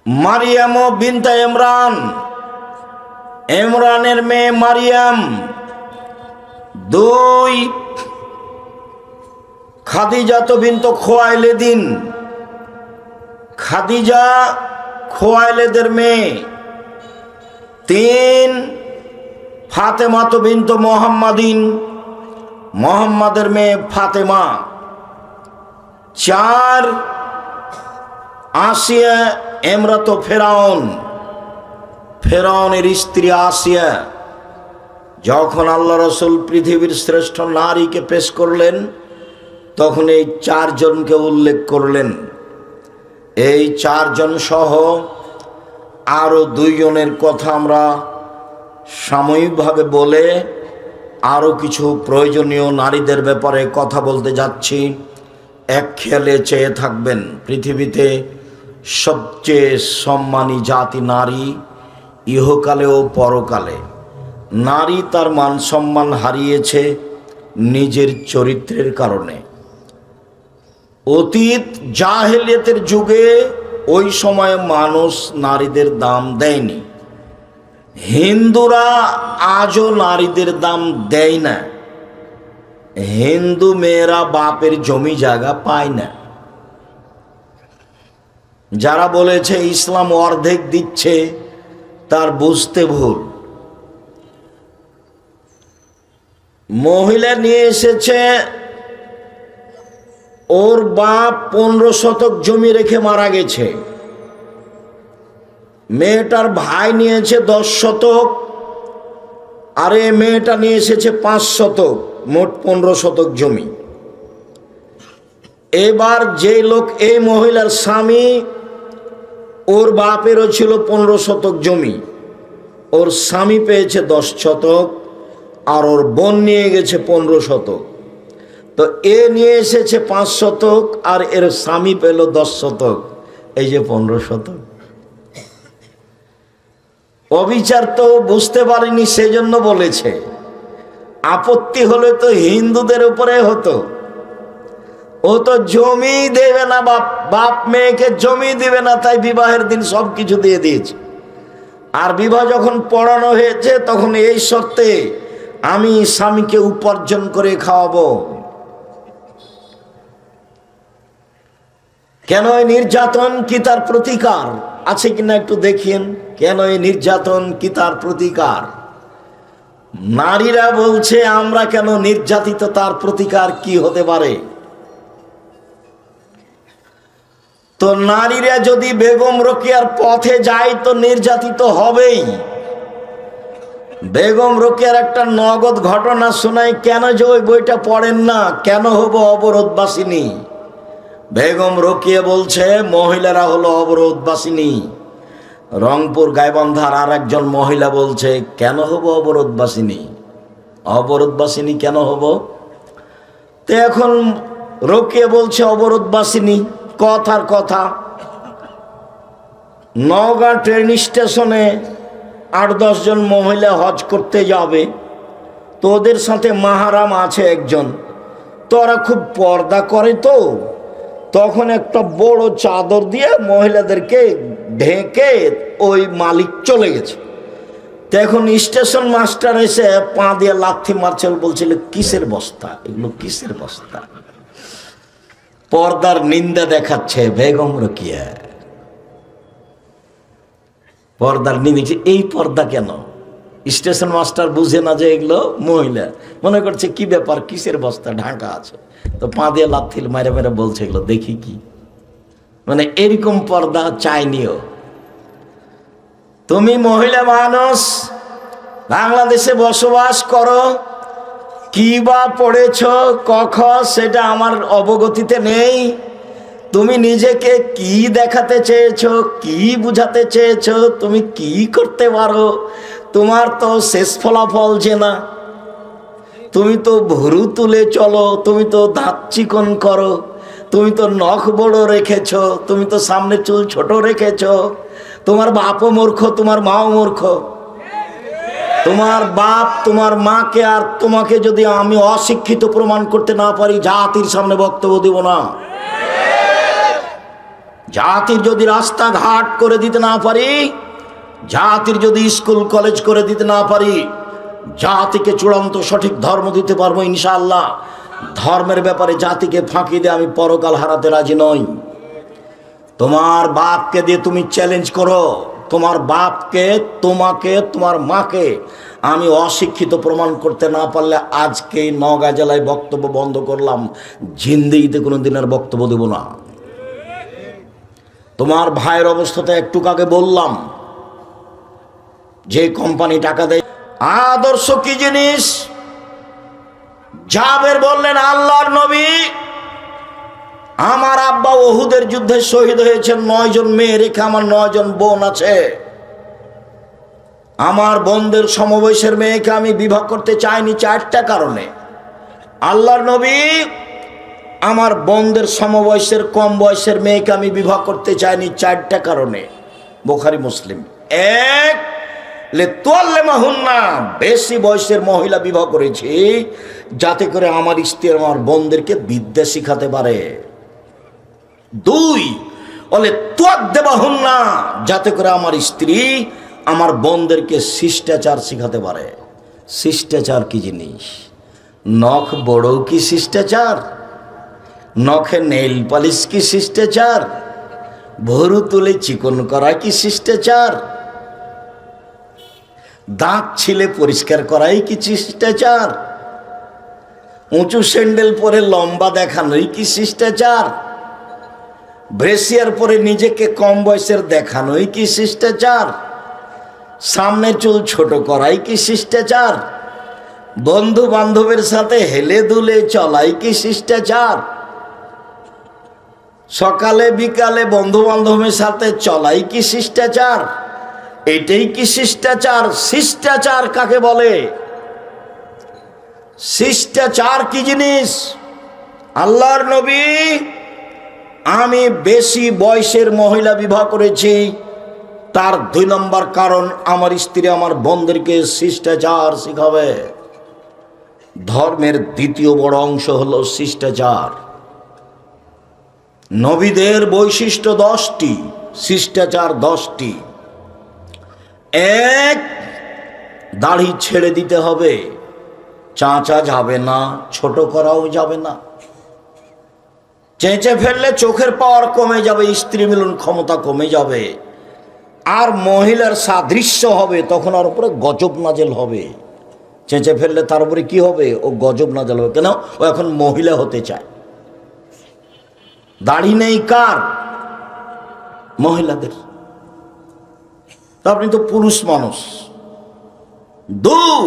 A: মারিয়াম বিনতে ইমরান, ইমরানের মেয়ে মারিয়াম। দুই, খাদিজা বিনত খুয়াইলিদিন, খাদিজা খুয়াইলিদের মেয়ে। তিন, ফাতেমা বিনত মুহাম্মাদিন, মুহাম্মাদের মেয়ে ফাতেমা। চার, আসিয়া ইমরাত ফেরাউন, ফেরাউনের স্ত্রী আসিয়া। যখন আল্লাহ রসুল পৃথিবীর শ্রেষ্ঠ নারীকে পেশ করলেন তখন এই চারজনকে উল্লেখ করলেন। এই চারজন সহ আরও দুইজনের কথা আমরা সাময়িকভাবে বলে আরও কিছু প্রয়োজনীয় নারীদের ব্যাপারে কথা বলতে যাচ্ছি। এক খেয়ালে চেয়ে থাকবেন, পৃথিবীতে সবচেয়ে সম্মানী জাতি নারী, ইহকালে ও পরকালে। নারী তার মান সম্মান হারিয়েছে নিজের চরিত্রের কারণে। অতীত জাহেলিয়াতের যুগে ওই সময়ে মানুষ নারীদের দাম দেয়নি। হিন্দুরা আজও নারীদের দাম দেয় না। হিন্দু মেয়েরা বাপের জমি জায়গা পায় না। যারা বলেছে ইসলাম অর্ধেক দিচ্ছে তার বুঝতে ভুল। মহিলা নিয়ে এসেছে, ওর বাপ 15 শতক জমি রেখে মারা গেছে। মেয়েটার ভাই নিয়েছে 10 শতক, আর এই মেয়েটা নিয়ে এসেছে 5 শতক, মোট 15 শতক জমি। এবার যে লোক, এই মহিলার স্বামী, ওর বাপেরও ছিল 15 শতক জমি, ওর স্বামী পেয়েছে 10 শতক, আর ওর বোন নিয়ে গেছে 15 শতক। তো এ নিয়ে এসেছে 5 শতক, আর এর স্বামী পেল 10 শতক, এই যে 15 শতক। অবিচার তো বুঝতে পারেনি, সেজন্য বলেছে। আপত্তি হলে তো হিন্দুদের উপরে হতো। ও তো জমি দেবে না, বাপ মেয়েকে জমি দিবে না, তাই বিবাহের দিন সব কিছু দিয়ে দিয়েছে। আর বিবাহ যখন পড়ানো হয়েছে তখন এই শর্তে, আমি স্বামীকে উপার্জন করে খাওয়াবো। কেন এই নির্যাতন, কি তার প্রতিকার আছে কিনা একটু দেখিয়েন। কেন এই নির্যাতন, কি তার প্রতিকার? নারীরা বলছে আমরা কেন নির্যাতিত, তার প্রতিকার কি হতে পারে? তো নারীরা যদি বেগম রোকেয়ার পথে যায় তো নির্যাতিত হবেই। বেগম রোকেয়ার একটা নগদ ঘটনা শোনাই, কেন যে ওই বইটা পড়েন না, কেন হব অবরোধবাসিনী। বেগম রোকেয়া বলছে মহিলারা হলো অবরোধবাসিনী। রংপুর গাইবান্ধার আর একজন মহিলা বলছে কেন হব অবরোধবাসিনী, অবরোধবাসিনী কেন হব? তো এখন রোকেয়া বলছে অবরোধবাসিনী, কথার কথা। নওগাঁ ট্রেন স্টেশনে 8-10 জন মহিলা হজ করতে যাবে, তো ওদের সাথে মাহারাম আছে একজন। তো ওরা খুব পর্দা করে, তো তখন একটা বড় চাদর দিয়ে মহিলাদেরকে ঢেকে ওই মালিক চলে গেছে। তো এখন স্টেশন মাস্টার এসে পা দিয়ে লাথি মারছে, বলছিল কিসের বস্তা এগুলো, কিসের বস্তা? পর্দার নিন্দা দেখাচ্ছে বেগম রোকেয়া, পর্দার নিন্দা। এই পর্দা কেন? স্টেশন মাস্টার বুঝে না যে এগুলো মহিলা, মনে করছে কি ব্যাপার, কিসের বস্তা ঢাকা আছে। তো পা দিয়ে লাথি মেরে মেরে বলছে এগুলো দেখি কি। মানে এরকম পর্দা চাইনিও। তুমি মহিলা মানুষ, বাংলাদেশে বসবাস করো, কি বা পড়েছ কখ সেটা আমার অবগতিতে নেই। তুমি নিজেকে কি দেখাতে চেয়েছো, কি বুঝাতে চেয়েছো, তুমি কি করতে পারো? তোমার তো শেষ ফলাফল যে না। তুমি তো ভুরু তুলে চলো, তুমি তো দাঁত চিকন করো, তুমি তো নখ বড় রেখেছ, তুমি তো সামনে চুল ছোট রেখেছ। তোমার বাপও মূর্খ, তোমার মাও মূর্খ। তোমার বাপ তোমার মাকে আর তোমাকে যদি আমি অশিক্ষিত প্রমাণ করতে না পারি, জাতির সামনে বক্তব্য দেব না। জাতির যদি রাস্তাঘাট করে দিতে না পারি, জাতির যদি স্কুল কলেজ করে দিতে না পারি, জাতিকে চূড়ান্ত সঠিক ধর্ম দিতে পারবো ইনশাআল্লাহ। ধর্মের ব্যাপারে জাতিকে ফাঁকি দিয়ে আমি পরকাল হারাতে রাজি নই। তোমার বাপকে দিয়ে তুমি চ্যালেঞ্জ করো, তোমার বাপকে, তোমাকে, তোমার মাকে আমি অশিক্ষিত প্রমাণ করতে না পারলে আজকে নওগাঁ জেলায় বক্তব্য বন্ধ করলাম, জিন্দেগিতে কোনো দিনের বক্তব্য দেব না। তোমার ভাইয়ের অবস্থাটা একটু আগে বললাম, যে কোম্পানি টাকা দেয়, আদর্শ কি জিনিস? জাবের বললেন, আল্লাহর নবী, আমার আব্বা উহুদের যুদ্ধে শহীদ হয়েছেন, 9 জন মেয়ে রেখে আমার 9 জন বোন আছে। আমার বোনদের সমবয়সের মেয়েকে আমি বিবাহ করতে চাইনি 4টা কারণে। আল্লাহর নবী, আমার বোনদের সমবয়সের কম বয়সের মেয়েকে আমি বিবাহ করতে চাইনি 4টা কারণে। বুখারী মুসলিম। 1, লিতুআল্লিমাহুন্না, বেশি বয়সের মহিলা বিবাহ করেছি যাতে করে আমার স্ত্রী আমার বোনদেরকে বিদ্যা শিখাতে পারে। 2, লিতুআদ্দিবাহুন্না, যাতে করে আমার স্ত্রী আমার বোনদেরকে শিষ্টাচার শিখাতে পারে। শিষ্টাচার কি জিনিস? নখ বড় কি শিষ্টাচার? নখে নেইল পালিশ কি শিষ্টাচার? ভরু তুলে চিকন করা কি শিষ্টাচার? দাঁত ছিলে পরিষ্কার করাই কি শিষ্টাচার? উঁচু স্যান্ডেল পরে লম্বা দেখানোই কি শিষ্টাচার? ব্রেসিয়ার পরে নিজেকে কম বয়সের দেখানোই কি শিষ্টাচার? সামনে চুল ছোট করাই কি শিষ্টাচার? বন্ধু বান্ধবের সাথে হেলে দুলে চলাই কি শিষ্টাচার? সকালে বিকালে বন্ধু বান্ধবের সাথে চলাই কি শিষ্টাচার? এটাই কি শিষ্টাচার? শিষ্টাচার কাকে বলে? শিষ্টাচার কি জিনিস? আল্লাহর নবী, আমি বেশি বয়সের মহিলা বিবাহ করেছি, তার 2 নম্বর কারণ আমার স্ত্রী আমার বোনদেরকে শিষ্টাচার শিখাবে। ধর্মের দ্বিতীয় বড় অংশ হলো শিষ্টাচার। নবীদের বৈশিষ্ট্য 10টি, শিষ্টাচার 10টি। 1, দাড়ি ছেড়ে দিতে হবে, চাঁচা যাবে না, ছোট করাও যাবে না। চেঁচে ফেললে চোখের পাওয়ার কমে যাবে, স্ত্রী মিলন ক্ষমতা কমে যাবে, আর মহিলার সাদৃশ্য হবে, তখন ওর উপরে গজব নাজেল হবে। চেঁচে ফেললে তার উপরে কি হবে? ও গজব নাজেল হবে। কেন? ও এখন মহিলা হতে চায়। দাড়ি নেই কার? মহিলাদের। আপনি তো পুরুষ মানুষ। 2,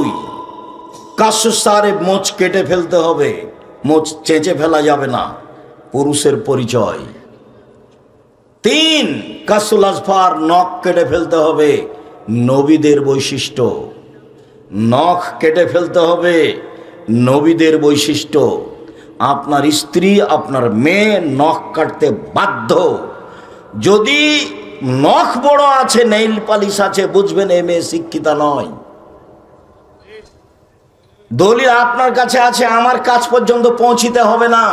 A: কাশুসারে মোচ কেটে ফেলতে হবে, মোচ চেঁচে ফেলা যাবে না, পুরুষের পরিচয়। 3, কাসুল আজফার, নখ কেটে ফেলতে হবে, নবীদের বৈশিষ্ট্য। নখ কেটে ফেলতে হবে, নবীদের বৈশিষ্ট্য। আপনার স্ত্রী আপনার মেয়ে নখ কাটতে বাধ্য। যদি নখ বড় আছে, নেইল পালিশ আছে, বুঝবেন এই মেয়ে শিক্ষিতা নয়। দলিল আপনার কাছে আছে, আমার কাছ পর্যন্ত পৌঁছিতে হবে না।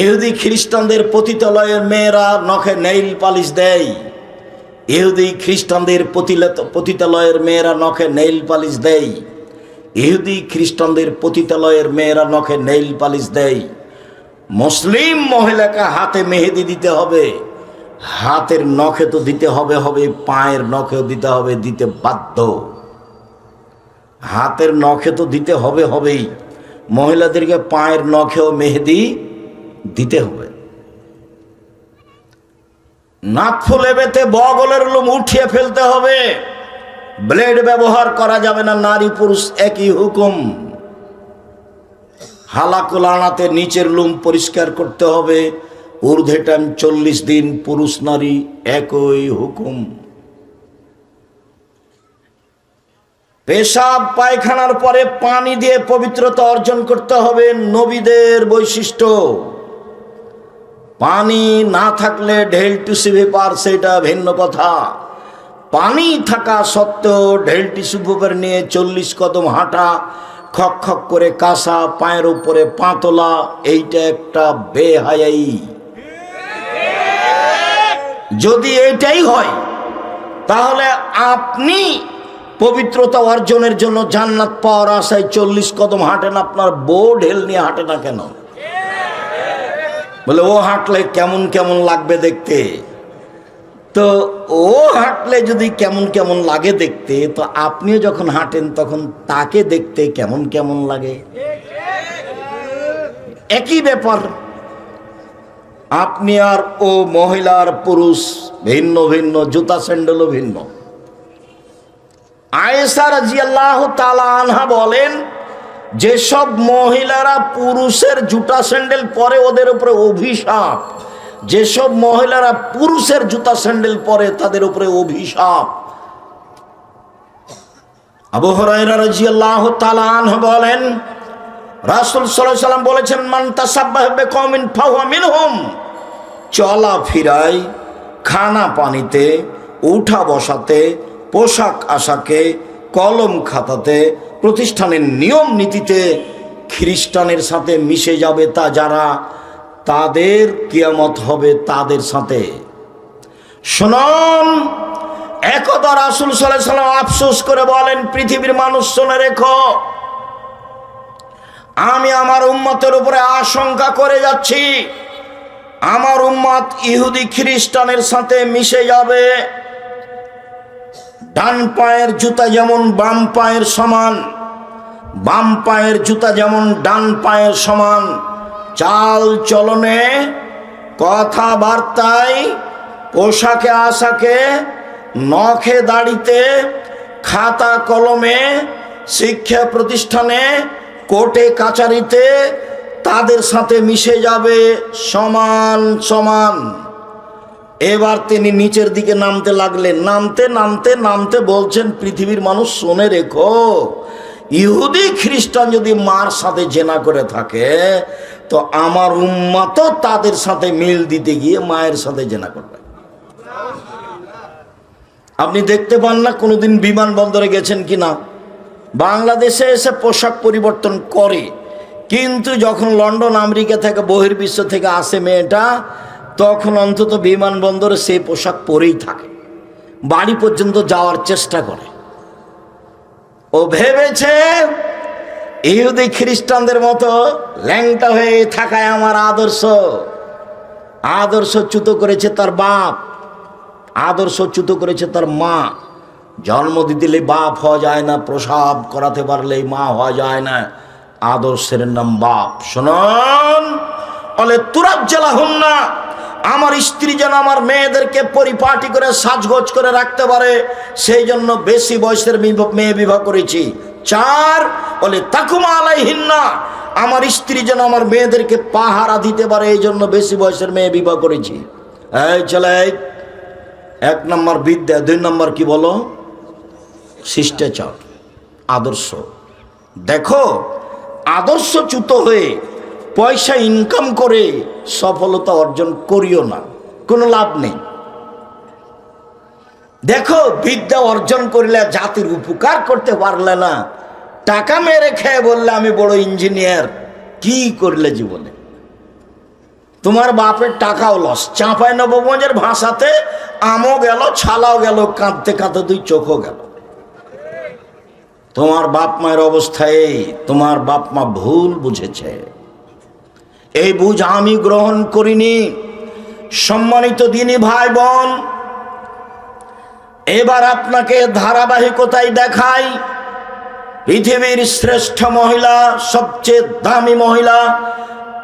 A: ইহুদি খ্রিস্টানদের পতিতালয়ের মেয়েরা নখে নেইল পালিশ দেয়। ইহুদি খ্রিস্টানদের পতিতালয়ের মেয়েরা নখে নেইল পালিশ দেয়। ইহুদি খ্রিস্টানদের পতিতালয়ের মেয়েরা নখে নেইল পালিশ দেয়। মুসলিম মহিলাকে হাতে মেহেদি দিতে হবে, হাতের নখে তো দিতে হবে, পায়ের নখেও দিতে হবে, দিতে বাধ্য। হাতের নখে তো দিতে হবেই, মহিলাদেরকে পায়ের নখেও মেহেদি দিতে হবে। নাকফুলে বেতে বগলের লোম উঠিয়ে ফেলতে হবে, ব্লেড ব্যবহার করা যাবে না, নারী পুরুষ একই হুকুম। হালাকুল আনাতে নিচের লোম পরিষ্কার করতে হবে, ঊর্ধ্বে টাইম 40 দিন, পুরুষ নারী একই হুকুম। পেশাব পায়খানার পরে পানি দিয়ে পবিত্রতা অর্জন করতে হবে, নবীদের বৈশিষ্ট্য। পানি না থাকলে ঢেল টিস্যু পেপার, সেটা ভিন্ন কথা। পানি থাকা সত্ত্বেও ঢেল টিস্যু পেপার নিয়ে 40 কদম হাঁটা, খক খক করে কাঁসা, পায়ের উপরে পা তোলা, এইটা একটা বেহায়াই। যদি এইটাই হয়, তাহলে আপনি পবিত্রতা অর্জনের জন্য জান্নাত পাওয়ার আশায় 40 কদম হাঁটেন, আপনার বউ ঢেল নিয়ে হাঁটে না কেন? বলে ও হাঁটলে কেমন কেমন লাগবে দেখতে। তো ও হাঁটলে যদি কেমন কেমন লাগে দেখতে, তো আপনিও যখন হাঁটেন তখন তাকে দেখতে কেমন কেমন লাগে। একই ব্যাপার। আপনি আর ও, মহিলার পুরুষ ভিন্ন ভিন্ন, জুতা স্যান্ডেলও ভিন্ন। আয়েশা রাদিয়াল্লাহু তাআলা আনহা বলেন, যেসব মহিলারা পুরুষের জুতা স্যান্ডেল পরে ওদের উপরে অভিশাপ, যেসব মহিলারা পুরুষের জুতা স্যান্ডেল পরে তাদের উপরে অভিশাপ। আবু হুরায়রা রাদিয়াল্লাহু তাআলা আনহু বলেন, রাসূল সাল্লাল্লাহু আলাইহি ওয়াসাল্লাম বলেছেন, মান তাসাব্বাহা বিকওমিন ফাহুয়া মিনহুম। চলা ফিরায়, খানা পানিতে, উঠা বসাতে, পোশাক আশাকে, কলম খাতাতে, প্রতিষ্ঠানের নিয়ম নীতিতে খ্রিস্টানের সাথে মিশে যাবে তা যারা, তাদের কিয়ামত হবে তাদের সাথে। শুনুন, একদা রাসূল সাল্লাল্লাহু আলাইহি ওয়াসাল্লাম আফসোস করে বলেন, পৃথিবীর মানুষ শুনে রেখো, আমি আমার উম্মতের উপরে আশঙ্কা করে যাচ্ছি, আমার উম্মত ইহুদি খ্রিস্টানের সাথে মিশে যাবে। ডান পায়ের জুতা যেমন বাম পায়ের সমান, বাম পায়ের জুতা যেমন ডান পায়ের সমান, চাল চলনে, কথাবার্তায়, পোশাকে আশাকে, নখে দাড়িতে, খাতা কলমে, শিক্ষা প্রতিষ্ঠানে, কোর্টে কাচারিতে তাদের সাথে মিশে যাবে সমান সমান। এবার তিনি নিচের দিকে নামতে লাগলেন, নামতে নামতে নামতে বলছেন, পৃথিবীর মানুষ শুনে রেখো, ইহুদি খ্রিস্টান যদি মার সাথে জেনা করে থাকে তো আমার উম্মতও তাদের সাথে মিল দিতে গিয়ে মায়ের সাথে জেনা করবে। আপনি দেখতে পান না কোনোদিন বিমানবন্দরে গেছেন কিনা, বাংলাদেশে এসে পোশাক পরিবর্তন করে, কিন্তু যখন লন্ডন আমেরিকা থেকে বহির্বিশ্ব থেকে আসে মেয়েটা, তখন অন্তত বিমানবন্দরে সেই পোশাক পরেই থাকে, বাড়ি পর্যন্ত যাওয়ার চেষ্টা করে। ও ভেবেছে ইহুদি খ্রিস্টানদের মতো ল্যাংটা হয়ে থাকায় আমার আদর্শ। আদর্শ চ্যুত করেছে তার বাপ, আদর্শ চ্যুত করেছে তার মা। জন্ম দিলে বাপ হওয়া যায় না, প্রসাব করাতে পারলেই মা হওয়া যায় না, আদর্শের নাম বাপ। শুনুন, বলে তুরাজ্জালা হুন না, আমার স্ত্রী যেন আমার মেয়েদেরকে পরিপাটি করে সাজগোজ করে রাখতে পারে, সেই জন্য বেশি বয়সের মেয়ে বিবাহ করেছি। 4, বলে তাকুমা আলাইহিন্না, আমার স্ত্রী যেন আমার মেয়েদেরকে পাহারা দিতে পারে, এই জন্য বেশি বয়সের মেয়ে বিবাহ করেছি। এই ছেলে, 1 নম্বর বিদ্যা, 2 নম্বর কি বলো? শিষ্টাচার, আদর্শ। দেখো, আদর্শচ্যুত হয়ে পয়সা ইনকাম করে সফলতা অর্জন করিও না, কোনো লাভ নেই। দেখো, বিদ্যা অর্জন করলে জাতির উপকার করতে পারলে না, টাকা মেরে খেয়ে বললে আমি বড় ইঞ্জিনিয়ার, কি করলে জীবনে? তোমার বাপের টাকাও লস। চাঁপাইনবাবগঞ্জের ভাষাতে আমও গেল, ছালাও গেল, কাঁদতে কাঁদতে 2 চোখও গেল। তোমার বাপ মায়ের অবস্থায় তোমার বাপ মা ভুল বুঝেছে, এই বুঝ আমি গ্রহণ করিনি। সম্মানিত দিনী ভাই বোন, এবার আপনাকে ধারাবাহিকতায় দেখাই পৃথিবীর শ্রেষ্ঠ মহিলা, সবচেয়ে দামি মহিলা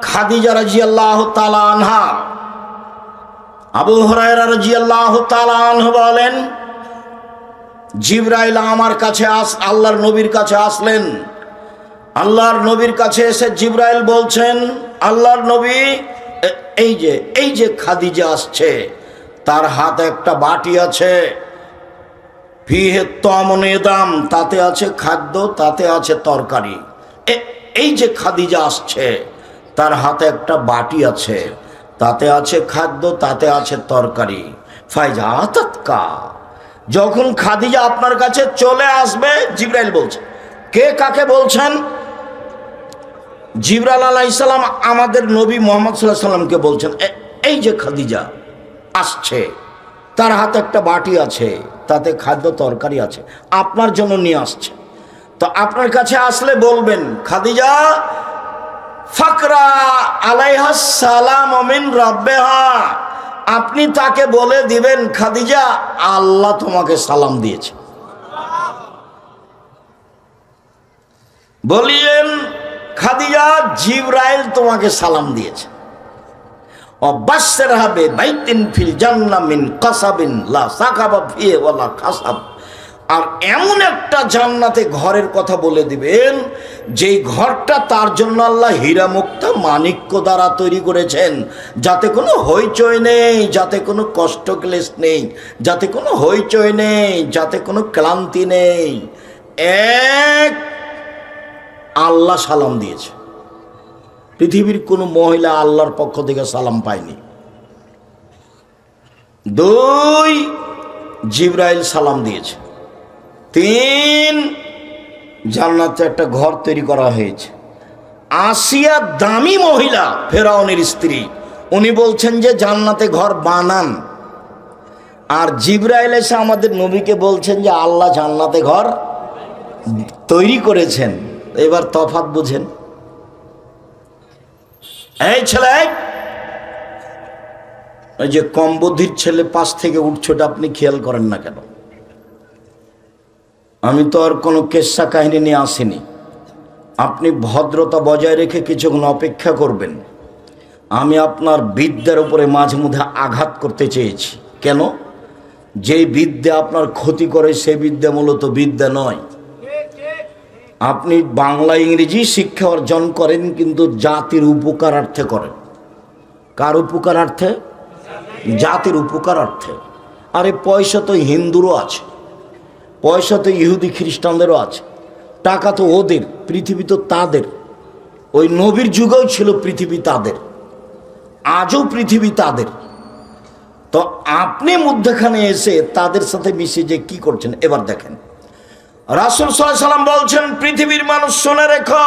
A: খাদিজা রাদিয়াল্লাহু তাআলা আনহা। আবু হুরায়রা রাদিয়াল্লাহু তাআলা আনহু বলেন, জিবরাইল আমার কাছে আল্লাহর নবীর কাছে আসলেন। আল্লাহর নবীর কাছে এসে জিবরাইল বলছেন, আল্লাহর নবী, এই যে খাদিজা আসছে, তার হাতে একটা বাটি আছে, ফিহে তামুনে দাম, তাতে আছে খাদ্য, তাতে আছে তরকারি। এই যে খাদিজা আসছে, তার হাতে একটা বাটি আছে, তাতে আছে খাদ্য, তাতে আছে তরকারি। ফাইজা তাতকা, যখন খাদিজা আপনার কাছে চলে আসবে, জিবরাইল বলছে। কে কাকে বলছেন? জিবরাইল আলাইহিস সালাম আমাদের নবী মুহাম্মদ সাল্লাল্লাহু আলাইহি সাল্লামকে বলছেন, এই যে খাদিজা আসছে, তার হাতে একটা বাটি আছে, তাতে খাদ্য তরকারি আছে, আপনার জন্য নিয়ে আসছে। তো আপনার কাছে আসলে বলবেন, খাদিজা ফাকরা আলাইহা সালাম মিন রাব্বিহা, আপনি তাকে বলে দিবেন, খাদিজা আল্লাহ তোমাকে সালাম দিয়েছে। বলিয়েন, খাদিজা জিবরাইল তোমাকে সালাম দিয়েছে। অবাসসিরহা বিবাইতিন ফিল জান্নাহ মিন কাসাবিন লা সাকাবা ফিহি ওয়ালা খাসাব, আর এমন একটা জান্নাতে ঘরের কথা বলে দিবেন যেই ঘরটা তার জন্য আল্লাহ হীরা মুক্তা মাণিক্য দ্বারা তৈরি করেছেন, যাতে কোনো হইচই নেই, যাতে কোনো কষ্ট ক্লেশ নেই, যাতে কোনো হইচই নেই, যাতে কোনো ক্লান্তি নেই। এক, আল্লাহ সালাম দিয়েছে। পৃথিবীর কোনো মহিলা আল্লাহর পক্ষ থেকে সালাম পায়নি। দুই, জিবরাইল সালাম দিয়েছে। তিন, জান্নাতে একটা ঘর তৈরি করা হয়েছে। আসিয়া দামি মহিলা, ফেরাউনের স্ত্রী, উনি বলছেন যে জান্নাতে ঘর বানান। আর জিবরাইল এসে আমাদের নবীকে বলছেন যে আল্লাহ জান্নাতে ঘর তৈরি করেছেন। এবার তফাৎ বুঝেন। এই ছেলে, ওই যে কম বুদ্ধির ছেলে পাশ থেকে উঠছে, ওটা আপনি খেয়াল করেন না কেন? আমি তো আর কোনো কেচ্ছা কাহিনী নিয়ে আসিনি। আপনি ভদ্রতা বজায় রেখে কিছুক্ষণ অপেক্ষা করবেন। আমি আপনার বিদ্যার উপরে মাঝে মধ্যে আঘাত করতে চেয়েছি। কেন? যেই বিদ্যা আপনার ক্ষতি করে সে বিদ্যা মূলত বিদ্যা নয়। আপনি বাংলা ইংরেজি শিক্ষা অর্জন করেন কিন্তু জাতির উপকারার্থে করেন। কার উপকারার্থে? জাতির উপকারার্থে। আরে পয়সা তো হিন্দুরও আছে, পয়সা তো ইহুদি খ্রিস্টানদেরও আছে, টাকা তো ওদের, পৃথিবী তো তাদের। ওই নবীর যুগেও ছিল পৃথিবী তাদের, আজও পৃথিবী তাদের। তো আপনি মধ্যখানে এসে তাদের সাথে মিশে যে কি করছেন এবার দেখেন। রাসূল সাল্লাল্লাহু আলাইহি ওয়াসাল্লাম বলছেন, পৃথিবীর মানুষ শুনে রেখো,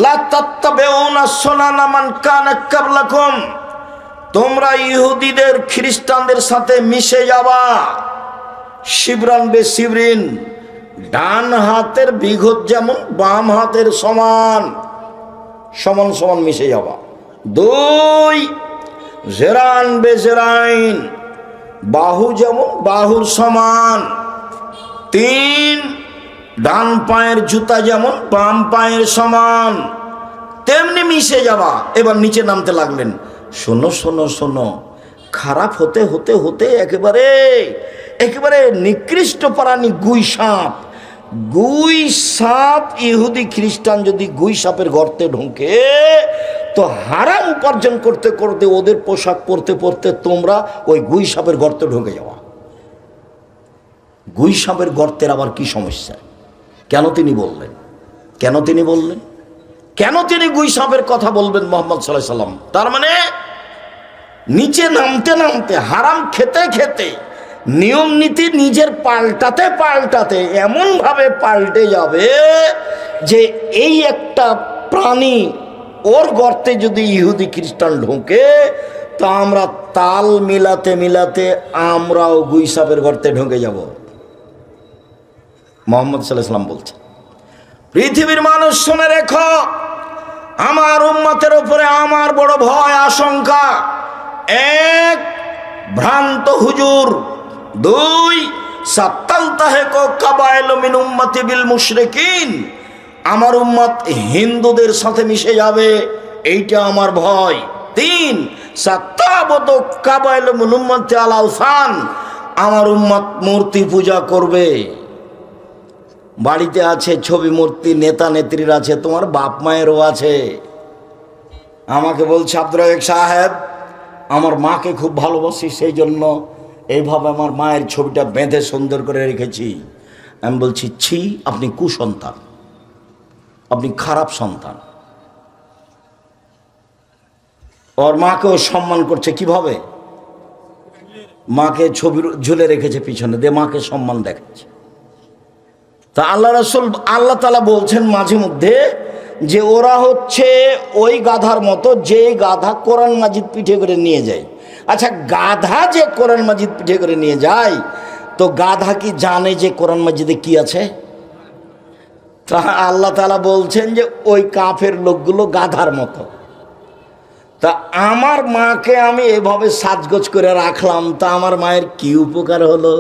A: লা তাত্তাবিউনা সুনানা মান কানা ক্বাবলাকুম, তোমরা ইহুদিদের খ্রিস্টানদের সাথে মিশে যাবা। শিবরান বে শিবরিন, ডান হাতের বিঘত যেমন বাম হাতের সমান, সমান সমান মিশে যাবা। দুই, জেরান বে জেরাইন, বাহু যেমন বাহুর সমান। তিন, ডান পায়ের জুতা যেমন বাম পায়ের সমান, তেমনি মিশে যাবা। এবার নিচে নামতে লাগলেন। শোনো শোনো শোনো, খারাপ হতে হতে হতে একেবারে একেবারে নিকৃষ্ট প্রাণী গুই সাপ। গুই সাপ, ইহুদি খ্রিস্টান যদি গুই সাপের গর্তে ঢোকে তো হারাম উপার্জন করতে করতে ওদের পোশাক পরতে পরতে তোমরা ওই গুই সাপের গর্তে ঢুকে যাওয়া। গুই সাপের গর্তের আবার কি সমস্যা? কেন তিনি বললেন? কেন তিনি বললেন? কেন তিনি গুই সাপের কথা বলবেন মুহাম্মদ সাল্লাল্লাহু আলাইহি ওয়াসাল্লাম? তার মানে নিচে নামতে নামতে, হারাম খেতে খেতে, নিয়ম নীতি নিজের পাল্টাতে পাল্টাতে এমনভাবে পাল্টে যাবে যে এই একটা প্রাণী ওর গর্তে যদি ইহুদি খ্রিস্টান ঢোকে তো আমরা তাল মিলাতে মিলাতে আমরাও গুই সাপের গর্তে ঢুকে যাব। মুহাম্মদ সাল্লাল্লাহু আলাইহি ওয়াসাল্লাম বলছেন, পৃথিবীর মানুষ শুনে রেখো, আমার উম্মতের উপরে আমার বড় ভয় আশঙ্কা। এক, ভ্রান্ত হুজুর। দুই, সাত্তালতাহিকু কাবাইলু মিন উম্মতি বিল মুশরিকিন, আমার উম্মত হিন্দুদের সাথে মিশে যাবে, এইটা আমার ভয়। তিন, সাত্তাবতু কাবাইলু মিন উম্মতি আল আওসান, আমার উম্মত মূর্তি পূজা করবে। বাড়িতে আছে ছবি মূর্তি, নেতা নেত্রীর আছে, তোমার বাপ মায়েরও আছে। আমাকে বলছে, আব্দুর রাজ্জাক সাহেব, আমার মাকে খুব ভালোবাসি, সেই জন্য এইভাবে আমার মায়ের ছবিটা বেঁধে সুন্দর করে রেখেছি। আমি বলছি, ছি, আপনি কুসন্তান, আপনি খারাপ সন্তান। ওর মাকেও সম্মান করছে কিভাবে? মাকে ছবি ঝুলে রেখেছে পিছনে দিয়ে, মাকে সম্মান দেখাচ্ছে। তা আল্লাহ রাসূল, আল্লাহ তাআলা বলছেন মাঝে মধ্যে যে ওরা হচ্ছে ওই গাধার মতো যে গাধা কোরআন মাজিদ পিঠে করে নিয়ে যায়। আচ্ছা, গাধা যে কোরআন মাজিদ পিঠে করে নিয়ে যায়, তো গাধা কি জানে যে কোরআন মাজিদে কি আছে? তা আল্লাহ তাআলা বলছেন যে ওই কাফের লোকগুলো গাধার মতো। তা আমার মাকে আমি এভাবে সাজগোজ করে রাখলাম, তা আমার মায়ের কি উপকার হলো?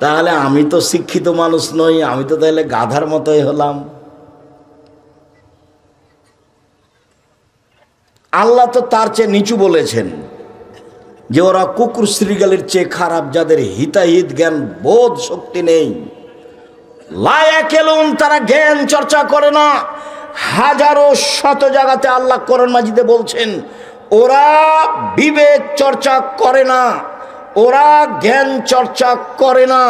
A: তাহলে আমি তো শিক্ষিত মানুষ নই, আমি তো তাহলে গাধার মতোই হলাম। আল্লাহ তো তার চেয়ে নিচু বলেছেন, যে ওরা কুকুর শ্রীগালের চেয়ে খারাপ, যাদের হিতাহিত জ্ঞান বোধ শক্তি নেই। লায়াকেলুন, তারা জ্ঞান চর্চা করে না। হাজারো শত জায়গাতে আল্লাহ কোরআন মাজিদে বলছেন ওরা বিবেক চর্চা করে না, ওরা জ্ঞান চর্চা করে না,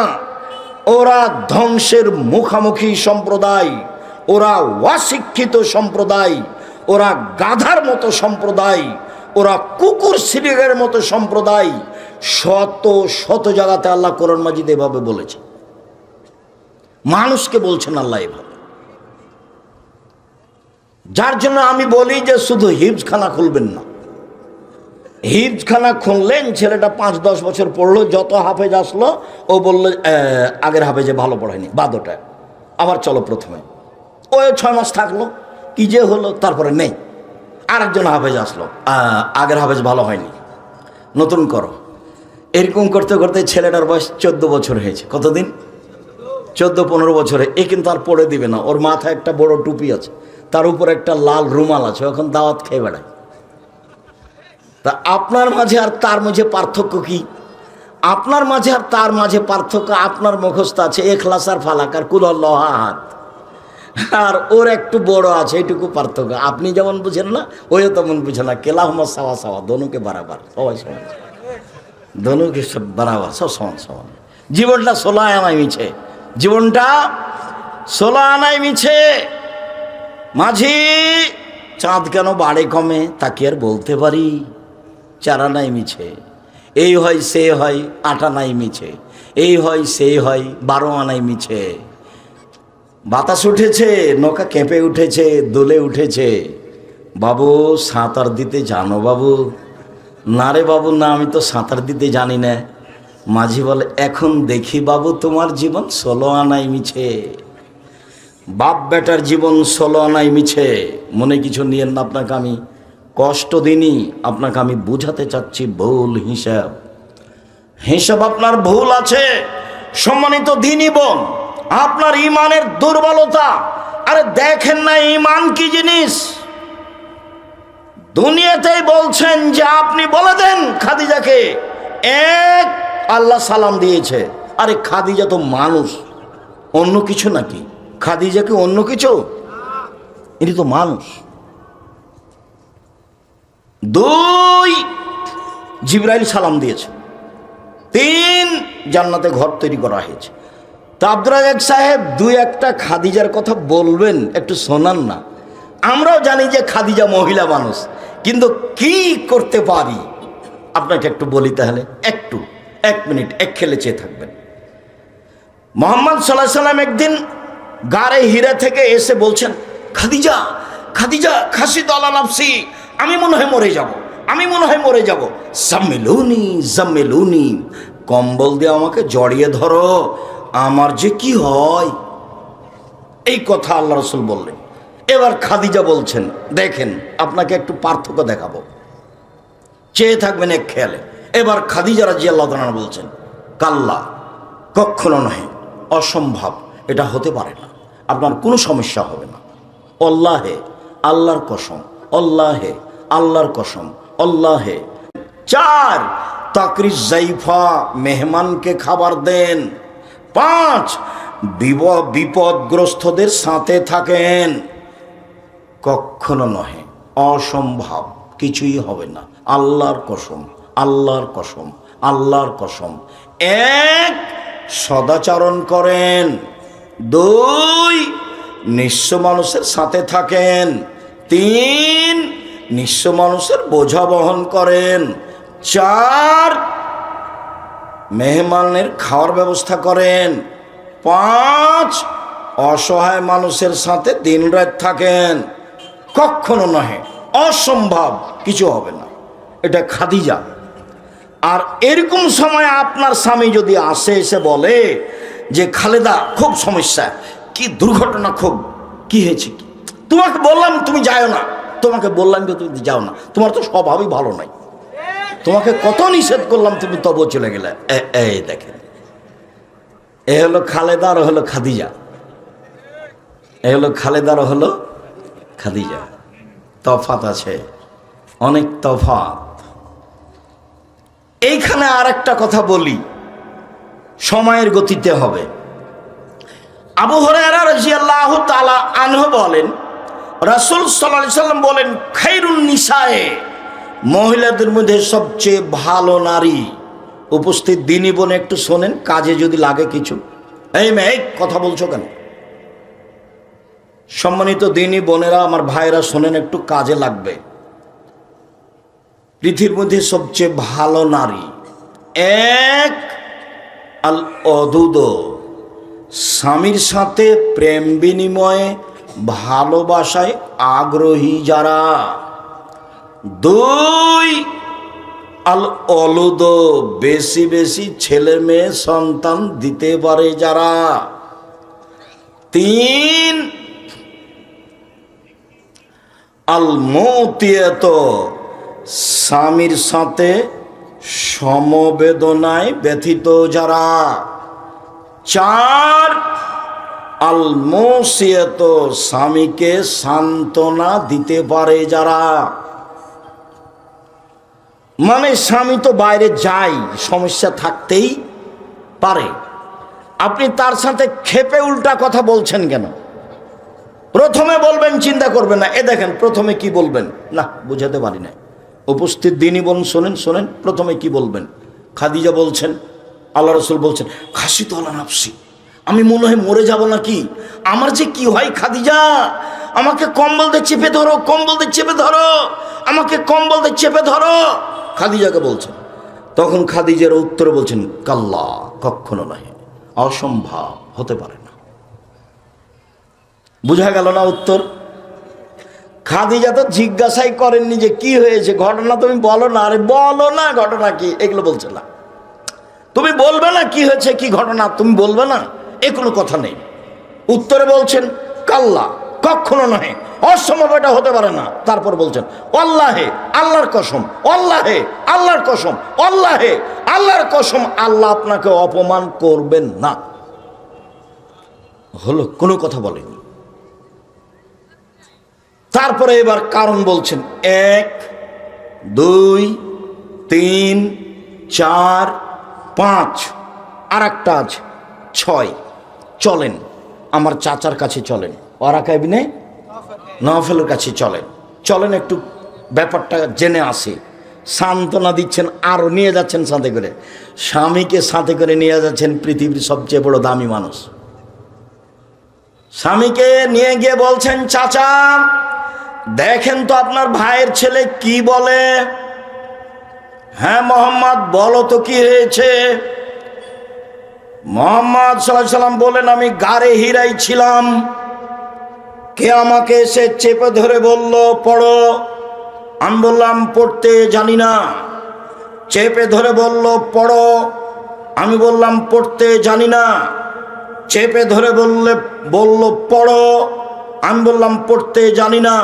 A: ওরা ধ্বংসের মুখামুখি সম্প্রদায়, ওরা অশিক্ষিত সম্প্রদায়, ওরা গাধার মতো সম্প্রদায়, ওরা কুকুর শ্রীগালের মতো সম্প্রদায়। শত শত জায়গাতে আল্লাহ কোরআন মাজিদ এভাবে বলেছে, মানুষকে বলছেন আল্লাহ এভাবে। যার জন্য আমি বলি যে শুধু হিফজখানা খুলবেন না। হিফজখানা খুললেন, ছেলেটা 5-10 বছর পড়লো, যত হাফেজ আসলো ও বললো আগের হাফেজে ভালো পড়ায়নি, বাদোটা আবার চলো প্রথমে। ওই 6 মাস থাকলো, কি যে হলো, তারপরে নেই। আরেকজন হাফেজ আসলো, আগের হাফেজ ভালো হয়নি, নতুন করো। এরকম করতে করতে ছেলেটার বয়স 14 বছর হয়েছে। কতদিন? 14-15 বছরে। এ কিন্তু আর পড়ে দিবে না। ওর মাথায় একটা বড় টুপি আছে, তার উপর একটা লাল রুমাল আছে, এখন দাওয়াত খেয়ে বেড়ায়। তা আপনার মাঝে আর তার মাঝে পার্থক্য কি? আপনার মাঝে আর তার মাঝে পার্থক্য, আপনার মুখস্থ আছে ইখলাস আর ফালাক আর কুল আল্লাহু আহাদ, আর ওর একটু বড় আছে, এইটুকু পার্থক্য। আপনি যেমন বুঝেন না, ওইও তেমন বুঝে না। কেলাহুমা সাওয়া সাওয়া, দোনোকে বারাবার, সবাই সমান, দোনোকে সব বারাবার, সব সমান সমান। জীবনটা 16 আনায় মিছে, জীবনটা 16 আনায় মিছে। মাঝি চাঁদ কেন বাড়ে কমে তা কি আর বলতে পারি? 4 আনায় মিছে। এই হয় সে হয় 8 আনায় মিছে, এই হয় সে হয় 12 আনায় মিছে। বাতাস উঠেছে, নৌকা কেঁপে উঠেছে, দোলে উঠেছে। বাবু সাঁতার দিতে জানো বাবু? না রে বাবু, না, আমি তো সাঁতার দিতে জানি না। মাঝি বলে এখন দেখি বাবু তোমার জীবন 16 আনায় মিছে। বাপ বেটার জীবন 16 আনায় মিছে। মনে কিছু নিয়েন না, আপনাকে আমি কষ্ট দিনই, আপনাকে আমি বুঝাতে চাচ্ছি ভুল হিসাব। হিসাব আপনার ভুল আছে। সম্মানিত দ্বীনি বোন, আপনার ইমানের দুর্বলতা। আরে দেখেন না ইমান কি জিনিস? দুনিয়াতেই বলছেন যে আপনি বলে দেন খাদিজাকে, এক আল্লাহ সালাম দিয়েছে। আরে খাদিজা তো মানুষ, অন্য কিছু নাকি? খাদিজাকে অন্য কিছু? ইনি তো মানুষ। 2 জিবরাইল সালাম দিয়েছে। 3 জান্নাতে ঘর তৈরি করা হয়েছে। তো আব্দুর রাজ্জাক সাহেব 2-1টা খাদিজার কথা বলবেন, একটু শোনান না। আমরাও জানি যে খাদিজা মহিলা মানুষ, কিন্তু কি করতে পারি আপনাকে একটু বলি। তাহলে একটু 1 মিনিট এক খেলে চেয়ে থাকবেন। মুহাম্মদ সাল্লাল্লাহু আলাইহি সাল্লাম একদিন গারে হিরা থেকে এসে বলছেন, খাদিজা খাদিজা খাসিত আলা নাফসি, আমি মনে হয় মরে যাব, আমি মনে হয় মরে যাব। জাম্মিলুনি জাম্মিলুনি, কম্বল দিয়ে আমাকে জড়িয়ে ধরো, আমার যে কি হয়। এই কথা আল্লাহ রাসূল বললেন। এবার খাদিজা বলছেন, দেখেন আপনাকে একটু পার্থক্য দেখাবো, চেয়ে থাকবেন এক খেয়ালে। এবার খাদিজা রাদিয়াল্লাহু তাআলা বলছেন, কাল্লা, কখনো নয়, অসম্ভব, এটা হতে পারে না, আপনার কোনো সমস্যা হবে না। আল্লাহে, আল্লাহর কসম, আল্লাহে, আল্লাহর কসম, আল্লাহে। 4 তাকরিজ জাইফা, মেহমানকে খাবার দেন। 5 বিপদগ্রস্তদের সাথে থাকেন। কখনো নহে, অসম্ভব, কিছুই হবে না, আল্লাহর কসম, আল্লাহর কসম, আল্লাহর কসম। 1 সদাচরণ করেন। 2 নিঃস্ব মানুষের সাথে থাকেন। 3 নিঃস্ব মানুষের বোঝা বহন করেন। 4 মেহমানের খাওয়ার ব্যবস্থা করেন। 5 অসহায় মানুষের সাথে দিনরাত থাকেন। কখনো নহে, অসম্ভব, কিছু হবে না। এটা খাদিজা। আর এরকম সময় আপনার স্বামী যদি আসে, এসে বলে যে খালেদা খুব সমস্যা, কি দুর্ঘটনা, খুব কি হয়েছে, কি তোমাকে বললাম তুমি যাও না, তোমাকে বললাম যে তুমি যাও না, তোমার তো স্বভাবই ভালো নাই, তোমাকে কত নিষেধ করলাম তুমি তবুও চলে গেলে। এই দেখেন, এ হলো খালেদা আর হলো খাদিজা, এ হলো খালেদা আর হলো খাদিজা। তফাত আছে, অনেক তফাত। এইখানে আর একটা কথা বলি, সময়ের গতিতে হবে। আবু হুরায়রা রাদিয়াল্লাহু তাআলা আনহু বলেন, রাসূল সাল্লাল্লাহু আলাইহি সাল্লাম বলেন, খায়রুন নিসায়ে, মহিলাদের মধ্যে সবচেয়ে ভালো নারী। উপস্থিত দিনী বোন একটু শোনেন, কাজে যদি লাগে কিছু। এই মেয়ে কথা বলছো কেন? সম্মানিত দিনী বোনেরা, আমার ভাইরা শোনেন, একটু কাজে লাগবে। পৃথিবীর মধ্যে সবচেয়ে ভালো নারী এক, আল অদুদ, স্বামীর সাথে প্রেম বিনিময়ে ভালোবাসায় আগ্রহী যারা। দুই, আল অলুদ, বেশি বেশি ছেলে মেয়ে সন্তান দিতে পারে যারা। তিন, আল মুতিয়াত, স্বামীর সাথে সমবেদনায় ব্যথিত যারা। চার, আল মুসিয়াত, স্বামীকে সান্ত্বনা দিতে পারে যারা। মানে স্বামী তো বাইরে যায়, সমস্যা থাকতেই পারে, আপনি তার সাথে ক্ষেপে উল্টা কথা বলছেন কেন? প্রথমে বলবেন, চিন্তা করবেন না। এ দেখেন প্রথমে কি বলবেন, না বুঝাতে পারি না। উপস্থিত দিনী বোন শোনেন শোনেন, প্রথমে কি বলবেন? খাদিজা বলছেন, আল্লাহ রাসূল বলছেন, খাসি তো আলা নাফসি, আমি মনে হয় মরে যাব নাকি, আমার যে কি হয় খাদিজা, আমাকে কম্বল দিয়ে চেপে ধরো, কম্বল দিয়ে চেপে ধরো, আমাকে কম্বল দিয়ে চেপে ধরো, খাদিজাকে বলছেন। তখন খাদিজার উত্তরে বলছেন, কাল্লা, কখনো নয়, অসম্ভব, হতে পারে না। বুঝা গেল না উত্তর? খাদিজা তো জিজ্ঞাসাই করেননি যে কি হয়েছে, ঘটনা তুমি বলো না। আরে বলো না ঘটনা কি, এগুলো বলছে না। তুমি বলবে না কি হয়েছে, কি ঘটনা, তুমি বলবে না, এ কোনো কথা নেই। উত্তরে বলছেন, কাল্লা, কখনো নয়, অসম্ভব, এটা হতে পারে না। তারপর বলছেন, আল্লাহে, আল্লাহর কসম, আল্লাহে, আল্লাহর কসম, আল্লাহে, আল্লাহর কসম, আল্লাহ আপনাকে অপমান করবেন না। হলো, কোনো কথা বলেনি। তারপরে এবার কারণ বলছেন, এক, দুই, তিন, চার, পাঁচ, আর একটা আছে ছয়। চলেন আমার চাচার কাছে চলেন, ওয়ারাকা ইবনে নওফলের কাছে চলেন, চলেন একটু ব্যাপারটা জেনে আসি। সান্ত্বনা দিচ্ছেন, আরও নিয়ে যাচ্ছেন সাথে করে, স্বামীকে সাথে করে নিয়ে যাচ্ছেন পৃথিবীর সবচেয়ে বড় দামি মানুষ। স্বামীকে নিয়ে গিয়ে বলছেন, চাচা দেখেন তো আপনার ভাইয়ের ছেলে কি বলে। হ্যাঁ মোহাম্মদ, বলো তো কি হয়েছে। মোহাম্মদ সাল্লাল্লাহু আলাইহি সাল্লাম বলেন, আমি গারে হিরাই ছিলাম, কে আমাকে এসে চেপে ধরে বলল পড়ো, আমি বললাম পড়তে জানি না। চেপে ধরে বলল পড়ো, আমি বললাম পড়তে জানি না। চেপে ধরে বলল পড়ো, আমি বললাম পড়তে জানি না।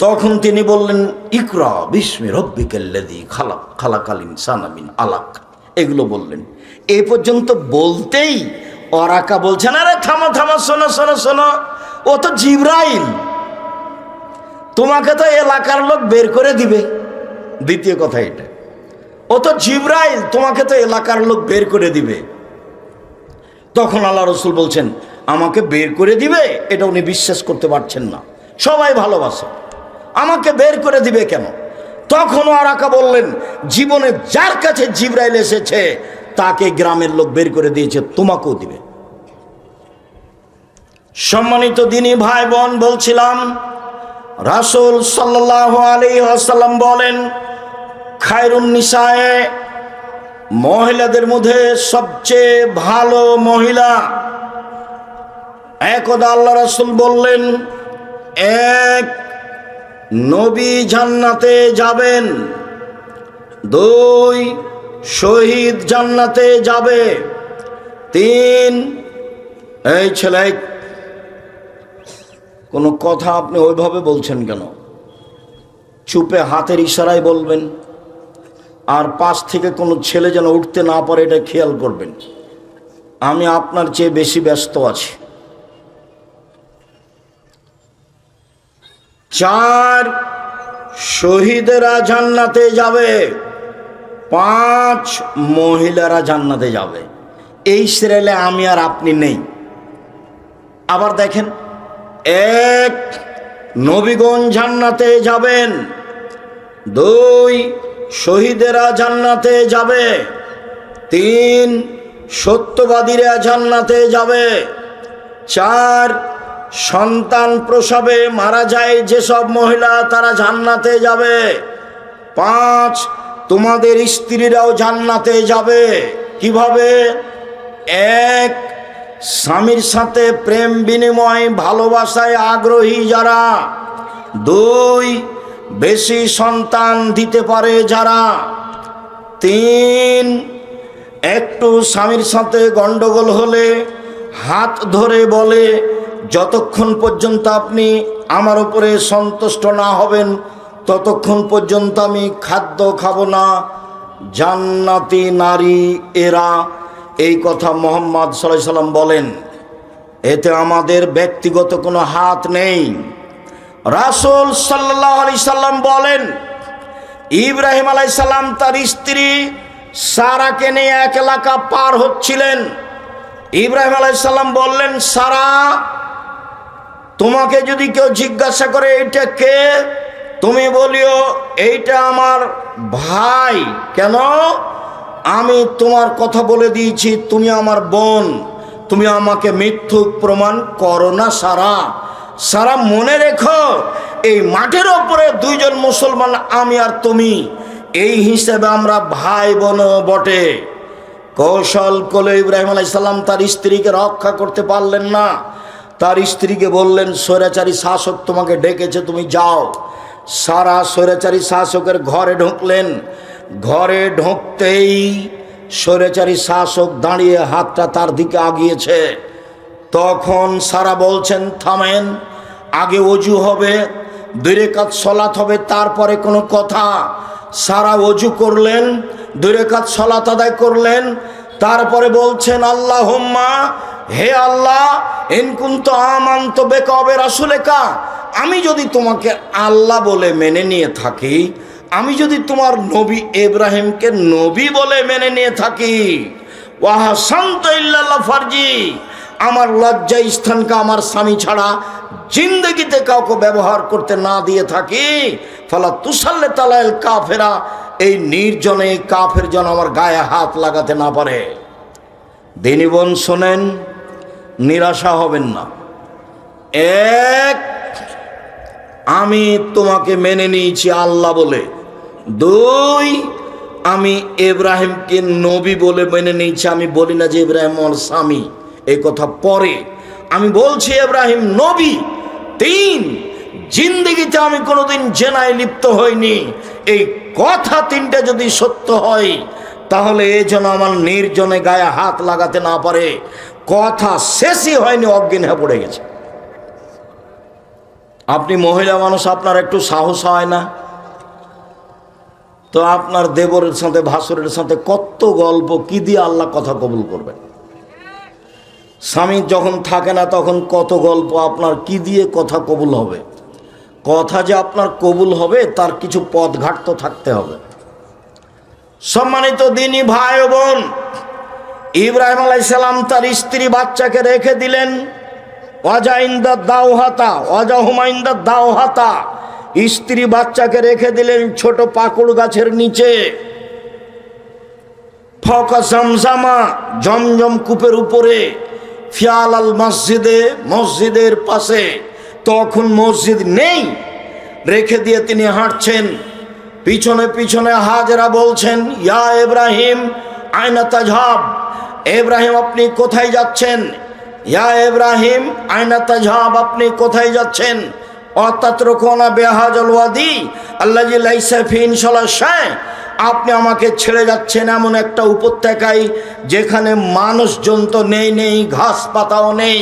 A: তখন তিনি বললেন, ইকরা বিস্মি রব্বিকাল্লাযী খালাক, খালাকাল ইনসানা মিন আলাক, এগুলো বললেন। এই পর্যন্ত বলতেই ওরাকা বলছেন, আরে থামো থামো, শোনো শোনো শোনো, ও তো জিবরাইল, তোমাকে তো এলাকার লোক বের করে দিবে। দ্বিতীয় কথা এটা, ও তো জিবরাইল, তোমাকে তো এলাকার লোক বের করে দিবে। তখন আল্লাহ রসুল বলছেন, আমাকে বের করে দিবে, এটা উনি বিশ্বাস করতে পারছেন না। সবাই ভালোবাসে, আমাকে বের করে দিবে কেন? তখন ওরাকা বললেন, জীবনে যার কাছে জিবরাইল এসেছে তাকে গ্রামের লোক বের করে দিয়েছে, তোমাকেও দিবে। সম্মানিত দিনী ভাই বোন, বলছিলাম রাসূল সাল্লাল্লাহু আলাইহি ওয়াসাল্লাম বলেন, খায়রুন নিসায়ে, মহিলাদের মধ্যে সবচেয়ে ভালো মহিলা। একদা আল্লাহ রাসূল বললেন, এক, নবী জান্নাতে যাবেন। দুই, শহীদ জান্নাতে যাবে। তিন, এই ছেলে, কোনো কথা আপনি ওইভাবে বলছেন কেন? চুপে হাতের ইশারায় বলবেন, আর পাশ থেকে কোনো ছেলে যেন উঠতে না পারে এটা খেয়াল করবেন। আমি আপনার চেয়ে বেশি ব্যস্ত আছি। চার, শহীদেরা জান্নাতে যাবে। 5 মহিলারা জান্নাতে যাবে। এই সিরিয়ালে আমি আর আপনি নেই। আবার দেখেন, 1 নবীগণ জান্নাতে যাবেন, 2 শহীদেরা জান্নাতে যাবে, 3 সত্যবাদীরা জান্নাতে যাবে, 4 সন্তান প্রসবে মারা যায় যেসব মহিলা তারা জান্নাতে যাবে, 5 তোমাদের স্ত্রীরাও জান্নাতে যাবে। কিভাবে? 1 স্বামীর সাথে প্রেম বিনিময় ভালোবাসায় আগ্রহী যারা, 2 বেশি সন্তান দিতে পারে যারা, 3 একটু স্বামীর সাথে গন্ডগোল হলে হাত ধরে বলে, যতক্ষণ পর্যন্ত আপনি আমার উপরে সন্তুষ্ট না হবেন ততক্ষণ পর্যন্ত আমি খাদ্য খাবো না। জান্নাতি নারী এরা, এই কথা মুহাম্মদ সাল্লাল্লাহু আলাইহি সাল্লাম বলেন। এতে আমাদের ব্যক্তিগত কোনো হাত নেই। রাসূল সাল্লাল্লাহু আলাইহি সাল্লাম বলেন, ইব্রাহিম আলাইহিস সালাম তার স্ত্রী সারাকে নিয়ে এক এলাকা পার হচ্ছিলেন। ইব্রাহিম আলাইহিস সালাম বললেন, সারা, তোমাকে যদি কেউ জিজ্ঞাসা করে এইটা কে, তুমি বলিও এইটা আমার ভাই। কেন? আমি তোমার কথা বলে দিয়েছি, তুমি আমার বোন, তুমি আমাকে মিথ্যুক প্রমাণ করো না সারা। সারা, মনে রেখো, এই মাঠের ওপরে 2 জন মুসলমান, আমি আর তুমি, এই হিসেবে আমরা ভাই বোন বটে। কৌশল করে ইব্রাহিম আলাইহিস সালাম তার স্ত্রীকে রক্ষা করতে পারলেন না। তার স্ত্রীকে বললেন, স্বৈরাচারী শাসক তোমাকে ডেকেছে, তুমি যাও। সারা স্বৈরাচারী শাসকের ঘরে ঢুকলেন। ঘরে ঢুকতেই স্বৈরাচারী শাসক দাঁড়িয়ে হাতটা তার দিকে আগিয়েছে। তখন সারা বলছেন, থামেন, আগে ওযু হবে, 2 রাকাত সালাত হবে, তারপরে কোনো কথা। সারা ওযু করলেন, 2 রাকাত সালাত আদায় করলেন, তারপরে বলছেন, আল্লাহুম্মা, হে আল্লাহ, ইন কুনতু আমানতু বিকা ওয়া বিরাসূলিকা, আমি যদি তোমাকে আল্লাহ বলে মেনে নিয়ে থাকি, আমি যদি তোমার নবী ইব্রাহিমকে নবী বলে মেনে নিয়ে থাকি, ওয়া হাসানতু ইল্লাল্লাহ ফারজি, আমার লজ্জা স্থানকে আমার স্বামী ছাড়া জিন্দগিতে কাউকে ব্যবহার করতে না দিয়ে থাকি, ফালা তুসাল্লিত আলাল কাফেরা, এই নির্জনে কাফের যেন আমার গায়ে হাত লাগাতে না পারে। দিনী বোন শোনেন, নিরাশা হবেন না। 1, আমি তোমাকে মেনে নিয়েছি আল্লাহ বলে। 2, আমি ইব্রাহিমকে নবী বলে মেনে নিয়েছি। আমি বলি না যে ইব্রাহিম আমার স্বামী, এই কথা পরে, আমি বলছি ইব্রাহিম নবী। 3, জিন্দেগিতে আমি কোনোদিন জেনায় লিপ্ত হইনি। এই কথা 3টা যদি সত্য হয়, তাহলে এই জন্য আমার নির্জনে গায়ে হাত লাগাতে না পারে। কথা শেষই হয়নি, অজ্ঞান হয়ে পড়ে গেছে। আপনি মহিলা মানুষ, আপনার একটু সাহস হয় না? তো আপনার দেবরের সাথে ভাসুরের সাথে কত গল্প, কি দিয়ে আল্লাহ কথা কবুল করবেন? স্বামী যখন থাকে না তখন কত গল্প, আপনার কি দিয়ে কথা কবুল হবে? কথা যে আপনার কবুল হবে তার কিছু পথঘাট তো থাকতে হবে। সম্মানিত দিনী ভাই ও বোন, ইব্রাহিম আলাইহিস সালাম তার স্ত্রী বাচ্চাকে রেখে দিলেন। ওয়াজাইন্দা দাওহাতা, ওয়াজাহুমাইন্দা দাওহাতা, স্ত্রী বাচ্চাকে রেখে দিলেন ছোট পাকুড় গাছের নিচে। ফকা জামজামা, জমজম কূপের উপরে, ফিয়াল আল মসজিদে, মসজিদের পাশে। তখন মসজিদ নেই, রেখে দিয়ে তিনি হাঁটছেন। পিছনে পিছনে হাজেরা বলছেন, ইয়া ইব্রাহিম আইনা তাজহাব, ইব্রাহিম আপনি কোথায় যাচ্ছেন? ইয়া ইব্রাহিম আইনা তাজহাব, আপনি কোথায় যাচ্ছেন? অতাতরুকুনা বিহাযাল ওয়াদি আল্লাযী লাইসা ফীহি ইনশাআল্লাহ শাই, আপনি আমাকে ছেড়ে যাচ্ছেন এমন একটা উপত্যকায় যেখানে মানুষজন তো নেই, ঘাস পাতাও নেই।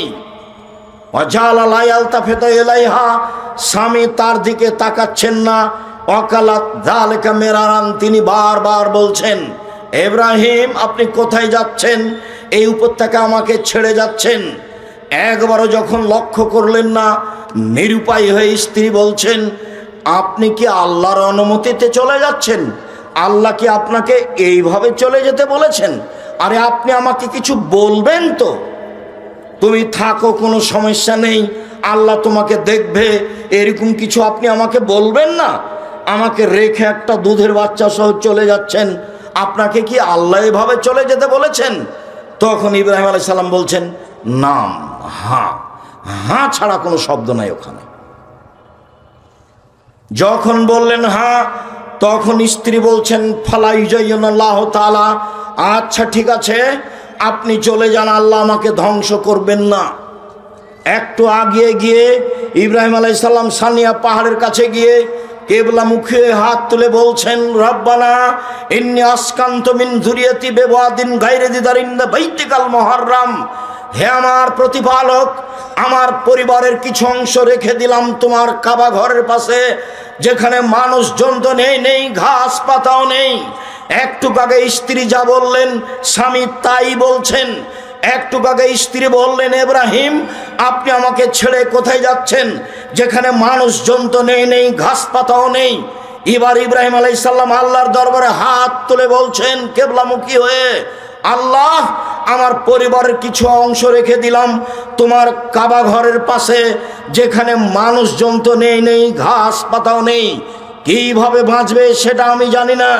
A: ওয়াজালা লা ইয়ালতাফিতু ইলাইহা, স্বামী তার দিকে তাকাচ্ছেন না। ওয়াকালাত যালিকা মিরারান, তিনি বারবার বলছেন, ইব্রাহিম আপনি কোথায় যাচ্ছেন? এই উপত্যকা আমাকে ছেড়ে যাচ্ছেন। একবারও যখন লক্ষ্য করলেন না, নিরুপায় হয়ে স্ত্রী বলছেন, আপনি কি আল্লাহর অনুমতিতে চলে যাচ্ছেন? আল্লাহ কি আপনাকে এইভাবে চলে যেতে বলেছেন? আরে আপনি আমাকে কিছু বলবেন তো, তুমি থাকো, কোনো সমস্যা নেই, আল্লাহ তোমাকে দেখবে, এরকম কিছু আপনি আমাকে বলবেন না? আমাকে রেখে একটা দুধের বাচ্চা সহ চলে যাচ্ছেন, আপনাকে কি আল্লাহ এভাবে চলে যেতে বলেছেন? তখন ইব্রাহিম আলাইহিস সালাম বলছেন, নাম, হ্যাঁ, হ্যাঁ ছাড়া কোনো শব্দ নাই ওখানে। যখন বললেন হ্যাঁ, তখন স্ত্রী বলছেন, ফালা ইউজাইয়ুনাল্লাহু তাআলা, আচ্ছা ঠিক আছে, আপনি চলে যান, আল্লাহ আমাকে ধ্বংস করবেন না। একটু আগিয়ে গিয়ে ইব্রাহিম আলাইহিস সালাম সানিয়া পাহাড়ের কাছে গিয়ে কেবলা মুখে হাত তুলে বলছেন, রব্বানা ইন্নী আসকানতু মিন যুরিয়াতি বিওয়াদিন গায়রি যি যারইন ইনদা বাইতিকাল মুহাররাম, হে আমার প্রতিপালক, আমার পরিবারের কিছু অংশ রেখে দিলাম তোমার কাবা ঘরের পাশে, যেখানে মানুষজন তো নেই, ঘাস পাতাও নেই। একটু আগে স্ত্রী যা বললেন স্বামী তাই বলছেন। একটু আগে স্ত্রী বললেন, ইব্রাহিম আপনি আমাকে ছেড়ে কোথায় যাচ্ছেন, যেখানে মানুষজন তো নেই, ঘাস পাতাও নেই। এবার ইব্রাহিম আলাইহিস সালাম আল্লাহর দরবারে হাত তুলে বলছেন কেবলামুখী হয়ে, আল্লাহ আমার পরিবারের কিছু অংশ রেখে দিলাম তোমার কাবা ঘরের পাশে, যেখানে মানুষজন তো নেই, ঘাস পাতাও নেই। কিভাবে বাঁচবে সেটা আমি জানি না,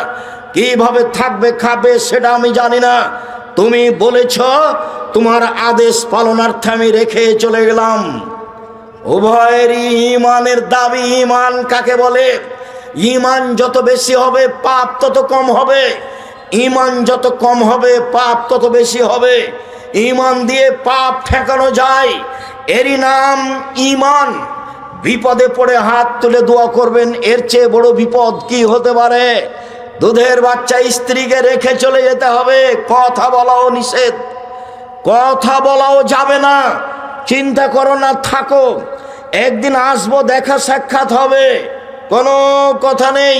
A: কিভাবে থাকবে খাবে সেটা আমি জানি না। তুমি বলেছ, তোমার আদেশ পালনার্থে আমি রেখে চলে গেলাম। উভয়েরই ঈমানের দাবি। ঈমান কাকে বলে? ঈমান যত বেশি হবে পাপ তত কম হবে, ঈমান যত কম হবে পাপ তত বেশি হবে। ঈমান দিয়ে পাপ ঠেকানো যায়, এরই নাম ঈমান। বিপদে পড়ে হাত তুলে দোয়া করবেন, এর চেয়ে বড় বিপদ কি হতে পারে? দুধের বাচ্চা স্ত্রীকে রেখে চলে যেতে হবে, কথা বলাও নিষেধ, কথা বলাও যাবে না। চিন্তা করো না, থাকো, একদিন আসবো, দেখা সাক্ষাৎ হবে, কোনো কথা নেই।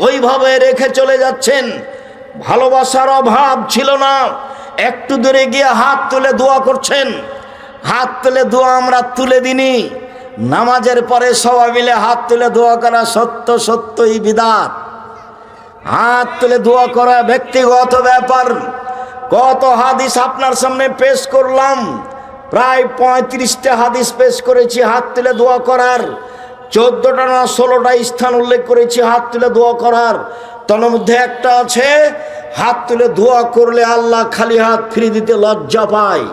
A: ওইভাবে রেখে চলে যাচ্ছেন। ভালোবাসার অভাব ছিল না, একটু দূরে গিয়ে হাত তুলে দোয়া করছেন। হাত তুলে দোয়া আমরা তুলে দিনি, নামাজের পরে সবাই মিলে হাত তুলে দোয়া করা সত্যই বিদাত। হাত তুলে দোয়া করা ব্যক্তিগত ব্যাপার। কত হাদিস আপনার সামনে পেশ করলাম, প্রায় 35টা হাদিস পেশ করেছি হাত তুলে দোয়া করার। 14টা না 16টা স্থান উল্লেখ করেছি হাত তুলে দোয়া করার। তার মধ্যে একটা আছে, হাত তুলে দোয়া করলে আল্লাহ খালি হাত ফিরিয়ে দিতে লজ্জা পায়।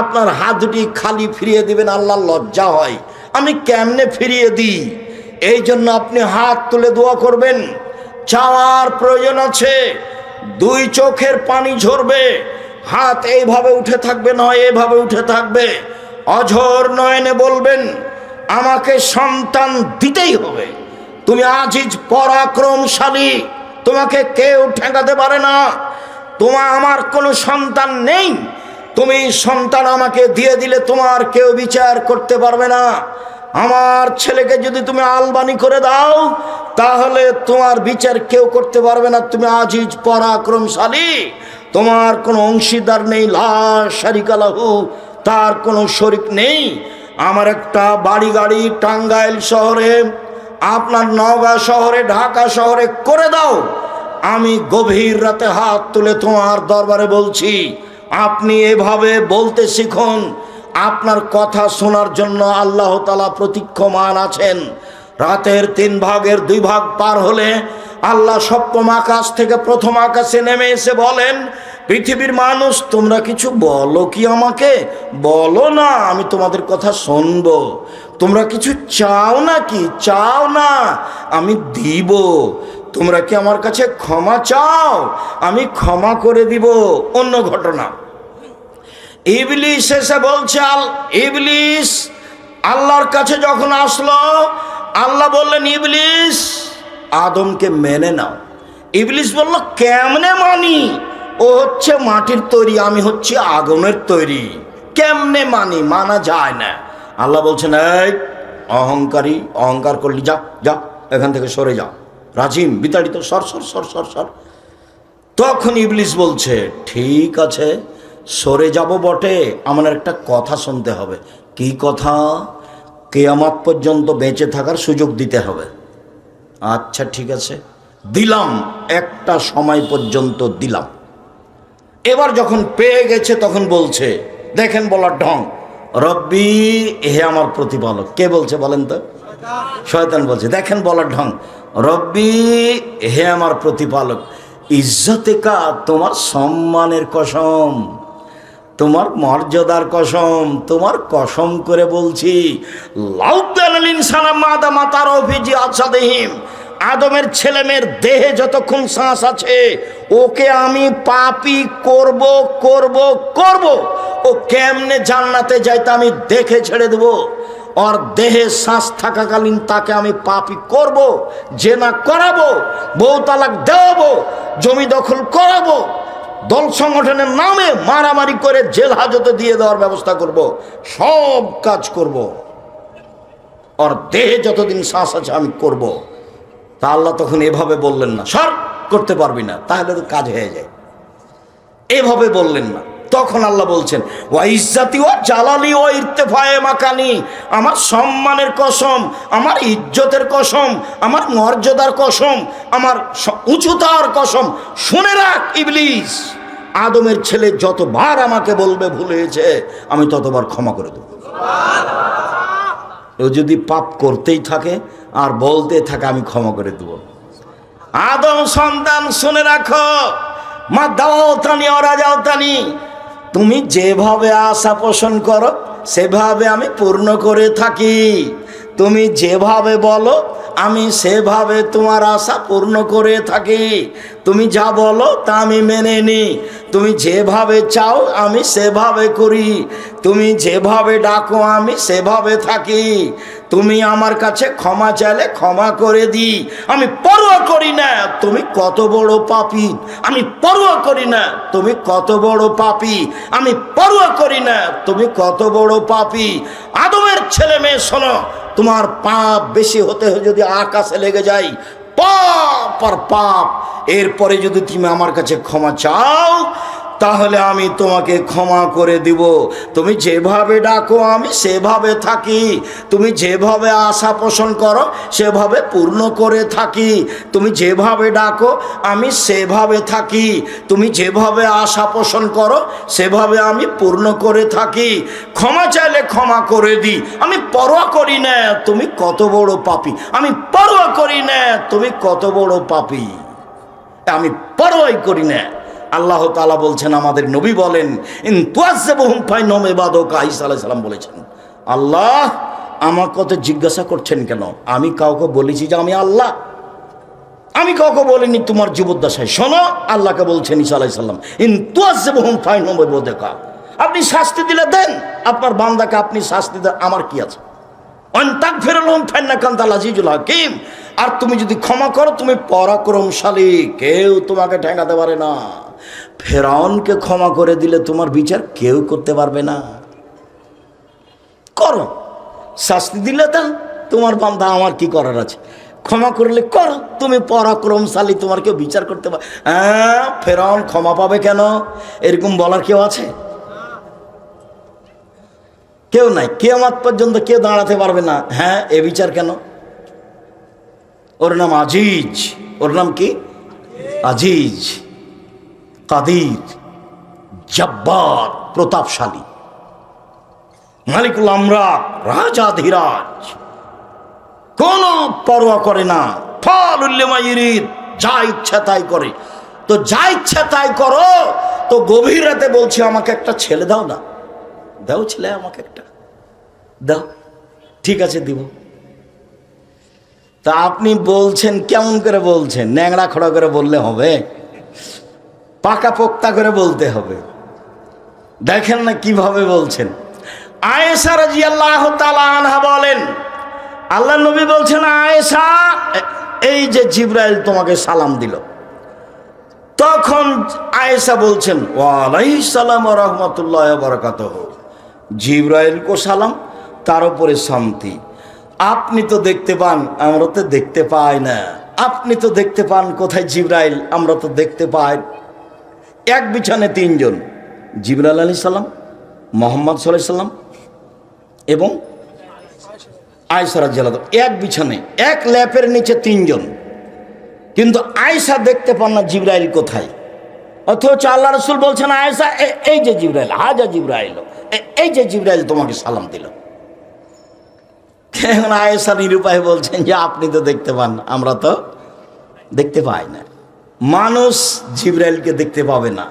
A: আপনার হাত দুটি খালি ফিরিয়ে দিবেন, আল্লাহ লজ্জা হয়। আমি কেমনে ফিরিয়ে দিই? এই জন্য আপনি হাত তুলে দোয়া করবেন। চাওয়ার প্রয়োজন আছে, দুই চোখের পানি ঝরবে, হাত এইভাবে উঠে থাকবে, নয় এভাবে উঠে থাকবে। অঝোর নয়নে বলবেন, আমাকে সন্তান দিতেই হবে, তুমি আজিজ পরাক্রমশালী, তোমাকে কেউ ঠেকাতে পারে না। আমার কোনো সন্তান নেই, তুমি সন্তান আমাকে দিয়ে দিলে তোমার কেউ বিচার করতে পারবে না। আমার ছেলেকে যদি তুমি আলবানি করে দাও, তাহলে তোমার বিচার কেউ করতে পারবে না। তুমি আজিজ পরাক্রমশালী, তোমার কোনো অংশীদার নেই, লা শারিকা লাহু, তার কোনো শরিক নেই। আমার একটা বাড়ি গাড়ি টাঙ্গাইল শহরে, আপনার নওগাঁ শহরে, ঢাকা শহরে করে দাও, আমি গভীর রাতে হাত তুলে তোমার দরবারে বলছি, আপনি এভাবে বলতে শিখুন। আপনার কথা শোনার জন্য আল্লাহ তাআলা প্রতীক্ষমান আছেন। রাতের 3 ভাগের 2 ভাগ পার হলে আল্লাহ সপ্তম আকাশ থেকে প্রথম আকাশে নেমে এসে বলেন, পৃথিবীর মানুষ তোমরা কিছু বলো কি আমাকে? বলো না, আমি তোমাদের কথা শুনবো। তোমরা কিছু চাও না কি? চাও না, আমি দিব। তোমরা কি আমার কাছে ক্ষমা চাও? আমি ক্ষমা করে দিব। অন্য ঘটনা, ইবলিস এসে বলছে, ইবলিস আল্লাহর কাছে যখন আসলো, আল্লাহ বললেন, ইবলিস আদমকে মেনে নাও। ইবলিস বলল, কেমনে মানি? ও হচ্ছে মাটির তৈরি, আমি হচ্ছে আগুনের তৈরি, কেমনে মানি? মানা যায় না। আল্লাহ বলছেন, এই অহংকারী, অহংকার করলি, যা যা এখান থেকে সরে যা, রাজিম বিতাড়িত, সর সর সর সর সর। তখন ইবলিস বলছে, ঠিক আছে সরে যাব বটে, আমার একটা কথা শুনতে হবে। কি কথা? কিয়ামত পর্যন্ত বেঁচে থাকার সুযোগ দিতে হবে। আচ্ছা ঠিক আছে, দিলাম, একটা সময় পর্যন্ত দিলাম। এবার যখন পেয়ে গেছে তখন বলছে, দেখেন বলার ঢং, রব্বি, হে আমার প্রতিপালক। কে বলছে বলেন তো? শয়তান বলছে। দেখেন বলার ঢং, রব্বি, হে আমার প্রতিপালক, ইজ্জতেকা, তোমার সম্মানের কসম, তোমার মর্যাদার কসম, তোমার কসম করে বলছি, আদমের ছেলেমেয়ের দেহে যতক্ষণ শ্বাস আছে ওকে আমি পাপী করব করব করব। ও কেমনে জান্নাতে যাইতে আমি দেখে ছেড়ে দেব। ওর দেহে শ্বাস থাকাকালীন তাকে আমি পাপী করব, জেনা করাবো, বউ তালাক দেওয়াবো, জমি দখল করাবো, দল সংগঠনের নামে মারামারি করে জেল হাজতে দিয়ে দেওয়ার ব্যবস্থা করব, সব কাজ করব। ওর দেহে যতদিন শ্বাস আছে আমি করব। তা আল্লাহ তখন এভাবে বললেন না, সর, করতে পারবি না, তাহলে তো কাজ হয়ে যায়। এভাবে বললেন না। তখন আল্লাহ বলছেন, ওয়া ইজ্জাতি ওয়া জালালি ওয়া ইরতিফায়ে মাকানি, আমার সম্মানের কসম, আমার ইজ্জতের কসম, আমার মর্যাদার কসম, আমার উঁচুতার কসম, শুনে রাখ ইবলিস, আদমের ছেলে যতবার আমাকে বলবে ভুল হয়েছে আমি ততবার ক্ষমা করে দেব। ও যদি পাপ করতেই থাকে আর বলতে থাকে আমি ক্ষমা করে দেব। আদম সন্তান শুনে রাখো, মা দাও তানি ওরা যাও তানি, তুমি যেভাবে আশা পোষণ করো সেভাবে আমি পূর্ণ করে থাকি। তুমি যেভাবে বলো আমি সেভাবে তোমার আশা পূর্ণ করে থাকি। তুমি যা বলো তা আমি মেনে নিই। তুমি যেভাবে চাও আমি সেভাবে করি। তুমি যেভাবে ডাকো আমি সেভাবে থাকি। তুমি আমার কাছে ক্ষমা চাইলে ক্ষমা করে দিই। আমি পরোয়া করি না তুমি কত বড় পাপী, আমি পরোয়া করি না তুমি কত বড় পাপী, আমি পরোয়া করি না তুমি কত বড় পাপী। আদমের ছেলে মেয়ে শোনো, তোমার পাপ বেশি হতে যদি আকাশে লেগে যায়, পাপ আর পাপ, এরপরে যদি তুমি আমার কাছে ক্ষমা চাও তাহলে আমি তোমাকে ক্ষমা করে দিব। তুমি যেভাবে ডাকো আমি সেভাবে থাকি। তুমি যেভাবে আশা পোষণ করো সেভাবে পূর্ণ করে থাকি। তুমি যেভাবে ডাকো আমি সেভাবে থাকি। তুমি যেভাবে আশা পোষণ করো সেভাবে আমি পূর্ণ করে থাকি। ক্ষমা চাইলে ক্ষমা করে দিই। আমি পরোয়া করি না তুমি কত বড় পাপী, আমি পরোয়া করি না তুমি কত বড় পাপী, আমি পরোয়াই করি না। আল্লাহ তাআলা বলছেন, আমাদের নবী বলেন, ইন তুআযযিবহুম ফাইন্নাহুম ইবাদুকা, ঈসা আলাইহিস সালাম বলেছেন, আল্লাহ আমার কথা জিজ্ঞাসা করছেন কেন? আমি কাউকে বলেছি যে আমি আল্লাহ? আমি কাউকে বলিনি তোমার জীবদ্দশায়। শোনো, আল্লাহকে বলছেন ঈসা আলাইহিস সালাম, ইন তুআযযিবহুম ফাইন্নাহুম ইবাদুকা, আপনি শাস্তি দিলে দেন, আপনার বান্দাকে আপনি শাস্তি দেন, আমার কি আছে? আনতাগফিরুলহুম ফাইন্নাকা আনতাল আজিজুল হাকীম, আর তুমি যদি ক্ষমা করো তুমি পরাক্রমশালী, কেউ তোমাকে ঠেকাতে পারে না। ফেরাউনকে ক্ষমা করে দিলে তোমার বিচার কেউ করতে পারবে না। করো, শাস্তি দিলে তা তোমার বান্দা, আমার কি করার আছে? ক্ষমা করলে করো, তুমি পরাক্রমশালী, তোমার কেউ বিচার করতে পারে? হ্যাঁ, ফেরাউন ক্ষমা পাবে কেন? এরকম বলার কেউ আছে? কেউ নাই। কিয়ামত পর্যন্ত কেউ দাঁড়াতে পারবে না। হ্যাঁ, এ বিচার কেন? ওর নাম আজিজ। ওর নাম কি? আজিজ, কাদির, জব্বার, প্রতাপশালী, মালিকুল আমলাক, রাজাধিরাজ, কোন পরোয়া করে না। ফাউলুল লিমা ইউরিদ, যা ইচ্ছা তাই করে। তো যা ইচ্ছা তাই করো, তো গভীর রাতে বলছি আমাকে একটা ছেলে দাও না, দাও ছেলে, আমাকে একটা দাও। ঠিক আছে, দিব। তা আপনি বলছেন কেমন করে বলছেন? ন্যাংরা খড়া করে বললে হবে? পাকা পোক্তা করে বলতে হবে। দেখেন না কিভাবে বলছেন। আয়েশা রাদিয়াল্লাহু তাআলা আনহা বলেন, আল্লাহ নবী বলছেন, আয়েশা, এই যে জিবরাইল তোমাকে সালাম দিল। তখন আয়েশা বলছেন, ওয়া আলাইহিস সালাম ওয়া রাহমাতুল্লাহি ওয়া বারাকাতুহু, জিবরাইল কো সালাম, তার উপরে শান্তি। আপনি তো দেখতে পান, আমরা তো দেখতে পাই না। আপনি তো দেখতে পান, কোথায় জিবরাইল? আমরা তো দেখতে পাই। এক বিছানে তিনজন, জিবরাইল আলাইহিস সালাম, মুহাম্মদ সাল্লাল্লাহু আলাইহি সাল্লাম এবং আয়েশা রাদিয়াল্লাহু আনহা এক বিছানায় এক ল্যাপের নিচে তিনজন, কিন্তু আয়েশা দেখতে পান না জিবরাইল কোথায়। অথচ আল্লাহ রাসূল বলছেন আয়েশা এই যে জিবরাইল, হাজা জিবরাইল, এই যে জিবরাইল তোমাকে সালাম দিল। এখন আয়েশা নিরুপায় বলছেন যে আপনি তো দেখতে পান, আমরা তো দেখতে পাই না। মানুষ জিবরাইলকে দেখতে পাবে না,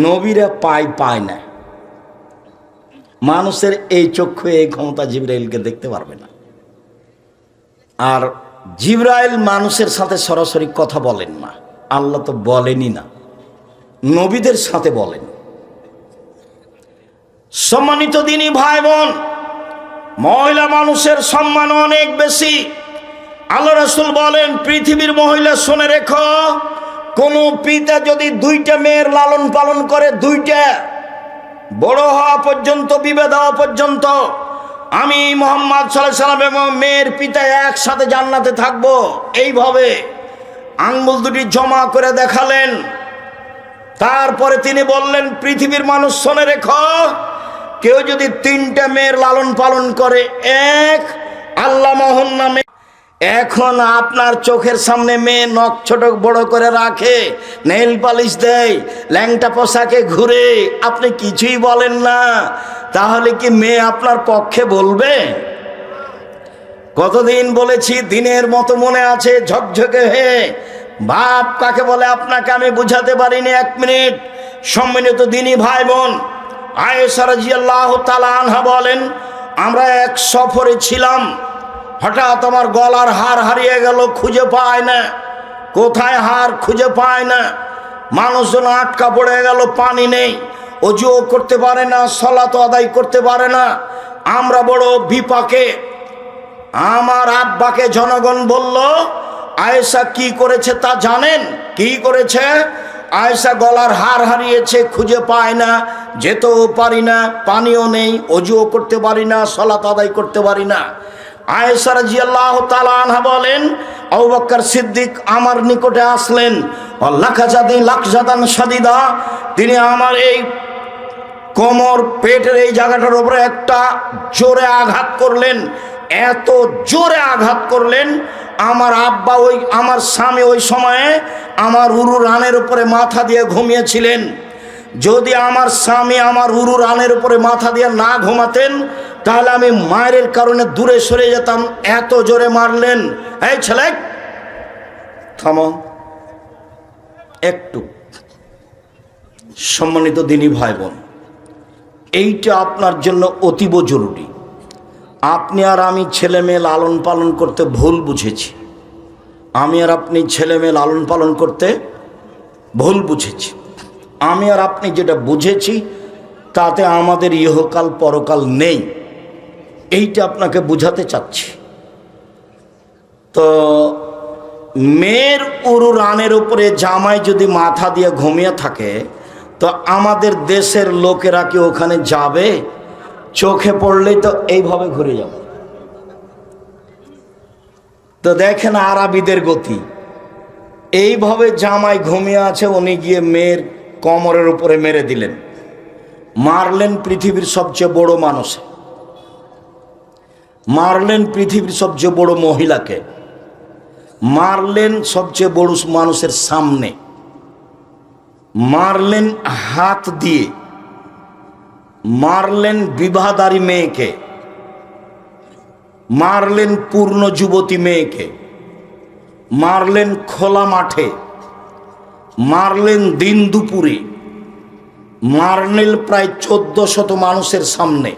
A: নবীরা পায় না। মানুষের এই চক্ষু এই ক্ষমতা জিবরাইলকে দেখতে পারবে না। আর জিবরাইল মানুষের সাথে সরাসরি কথা বলেন না, আল্লাহ তো বলেনই না, নবীদের সাথে বলেন। সম্মানিত দিনী ভাই বোন, মহিলা মানুষের সম্মান অনেক বেশি। আল্লাহ রাসূল বলেন পৃথিবীর মহিলা শুনে রেখো, কোন পিতা যদি দুইটা মেয়ের লালন পালন করে, দুইটা বড় হওয়া পর্যন্ত, বিবাহ হওয়া পর্যন্ত, আমি মুহাম্মদ সাল্লাল্লাহু আলাইহি সাল্লাম এবং মেয়ের পিতা একসাথে জান্নাতে থাকবো। এইভাবে আঙ্গুল দুটি জমা করে দেখালেন। তারপরে তিনি বললেন পৃথিবীর মানুষ শুনে রেখো, কেউ যদি তিনটা মেয়ের লালন পালন করে, এক আল্লাহ মোহন নামে। এখন আপনার চোখের সামনে মেয়ে নখ ছোট বড় করে রাখে, নেইল পালিশ দেয়, ল্যাংটা পোশাকে ঘুরে, আপনি কিছুই বলেন না, তাহলে কি মেয়ে আপনার পক্ষে বলবে? কতদিন বলেছি, দিনের মতো মনে আছে, ঝকঝকে হয়ে। বাপ কাকে বলে আপনাকে আমি বুঝাতে পারিনি, 1 মিনিট। সম্মানিত দিনী ভাই বোন, আয়েশা রাদিয়াল্লাহু তাআলা আনহা বলেন আমরা এক সফরে ছিলাম, হঠাৎ আমার গলার হার হারিয়ে গেল, খুঁজে পায় না, কোথায় হার খুঁজে পায় না। মানুষজন আটকা পড়ে গেল, পানি নেই, ওযুও করতে পারে না, সালাত আদায় করতে পারে না। আমরা বড় বিপাকে। আমার আব্বাকে জনগণ বলল আয়েশা কি করেছে তা জানেন? কি করেছে? আয়েশা গলার হার হারিয়েছে, খুঁজে পায় না, যেতেও পারি না, পানিও নেই, ওযুও করতে পারি না, সালাত আদায় করতে পারি না। আয়েশা রাদিয়াল্লাহু তাআলা আনহা বলেন আবু বকর সিদ্দিক আমার নিকটে আসলেন, লাকজাদান শাদীদা, তিনি আমার এই কোমর পেটের এই জায়গাটার উপরে একটা জোরে আঘাত করলেন, এত জোরে আঘাত করলেন, আমার আব্বা আমার স্বামী ওই সময়ে আমার উরু রানের উপরে মাথা দিয়ে ঘুমিয়েছিলেন। যদি আমার স্বামী আমার উরু রানের উপরে মাথা দিয়ে না ঘুমাতেন, তাহলে আমি মায়ের কারণে দূরে সরে যেতাম, এত জোরে মারলেন। এই ছেলে থামো একটু। সম্মানিত দিনী ভাই বোন, এইটা আপনার জন্য অতীব জরুরি। আপনি আর আমি ছেলে মেয়ে লালন পালন করতে ভুল বুঝেছি, আমি আর আপনি ছেলে মেয়ে লালন পালন করতে ভুল বুঝেছি। আমি আর আপনি যেটা বুঝেছি তাতে আমাদের ইহকাল পরকাল নেই, এইটা আপনাকে বুঝাতে চাচ্ছি। তো মেয়ের উরু রানের উপরে জামাই যদি মাথা দিয়ে ঘুমিয়ে থাকে, তো আমাদের দেশের লোকেরা কি ওখানে যাবে? চোখে পড়লেই তো এইভাবে ঘুরে যাবে। তো দেখেন আরবিদের গতি, এইভাবে জামাই ঘুমিয়ে আছে, উনি গিয়ে মেয়ের কোমরের উপরে মেরে দিলেন, মারলেন পৃথিবীর সবচেয়ে বড় মানুষ, মারলেন পৃথিবীর সবচেয়ে বড় মহিলাকে, মারলেন সবচেয়ে বড় মানুষের সামনে, মারলেন হাত দিয়ে, মারলেন বিবাহদারী মেয়েকে, মারলেন পূর্ণ যুবতী মেয়েকে, মারলেন খোলা মাঠে, মারলেন দিন দুপুরে, মারলেন প্রায় 1400 মানুষের সামনে।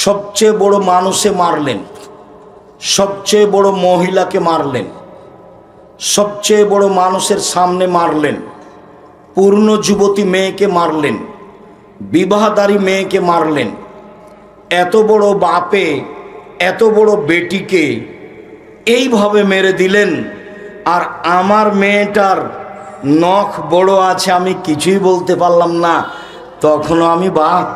A: সবচেয়ে বড় মানুষে মারলেন, সবচেয়ে বড় মহিলাকে মারলেন, সবচেয়ে বড় মানুষের সামনে মারলেন, পূর্ণ যুবতী মেয়েকে মারলেন, বিবাহদারী মেয়েকে মারলেন। এত বড় বাপে এত বড় বেটিকে এইভাবে মেরে দিলেন। আর আমার মেয়েটার নখ বড় আছে, আমি কিছুই বলতে পারলাম না, তখনও আমি বাপ।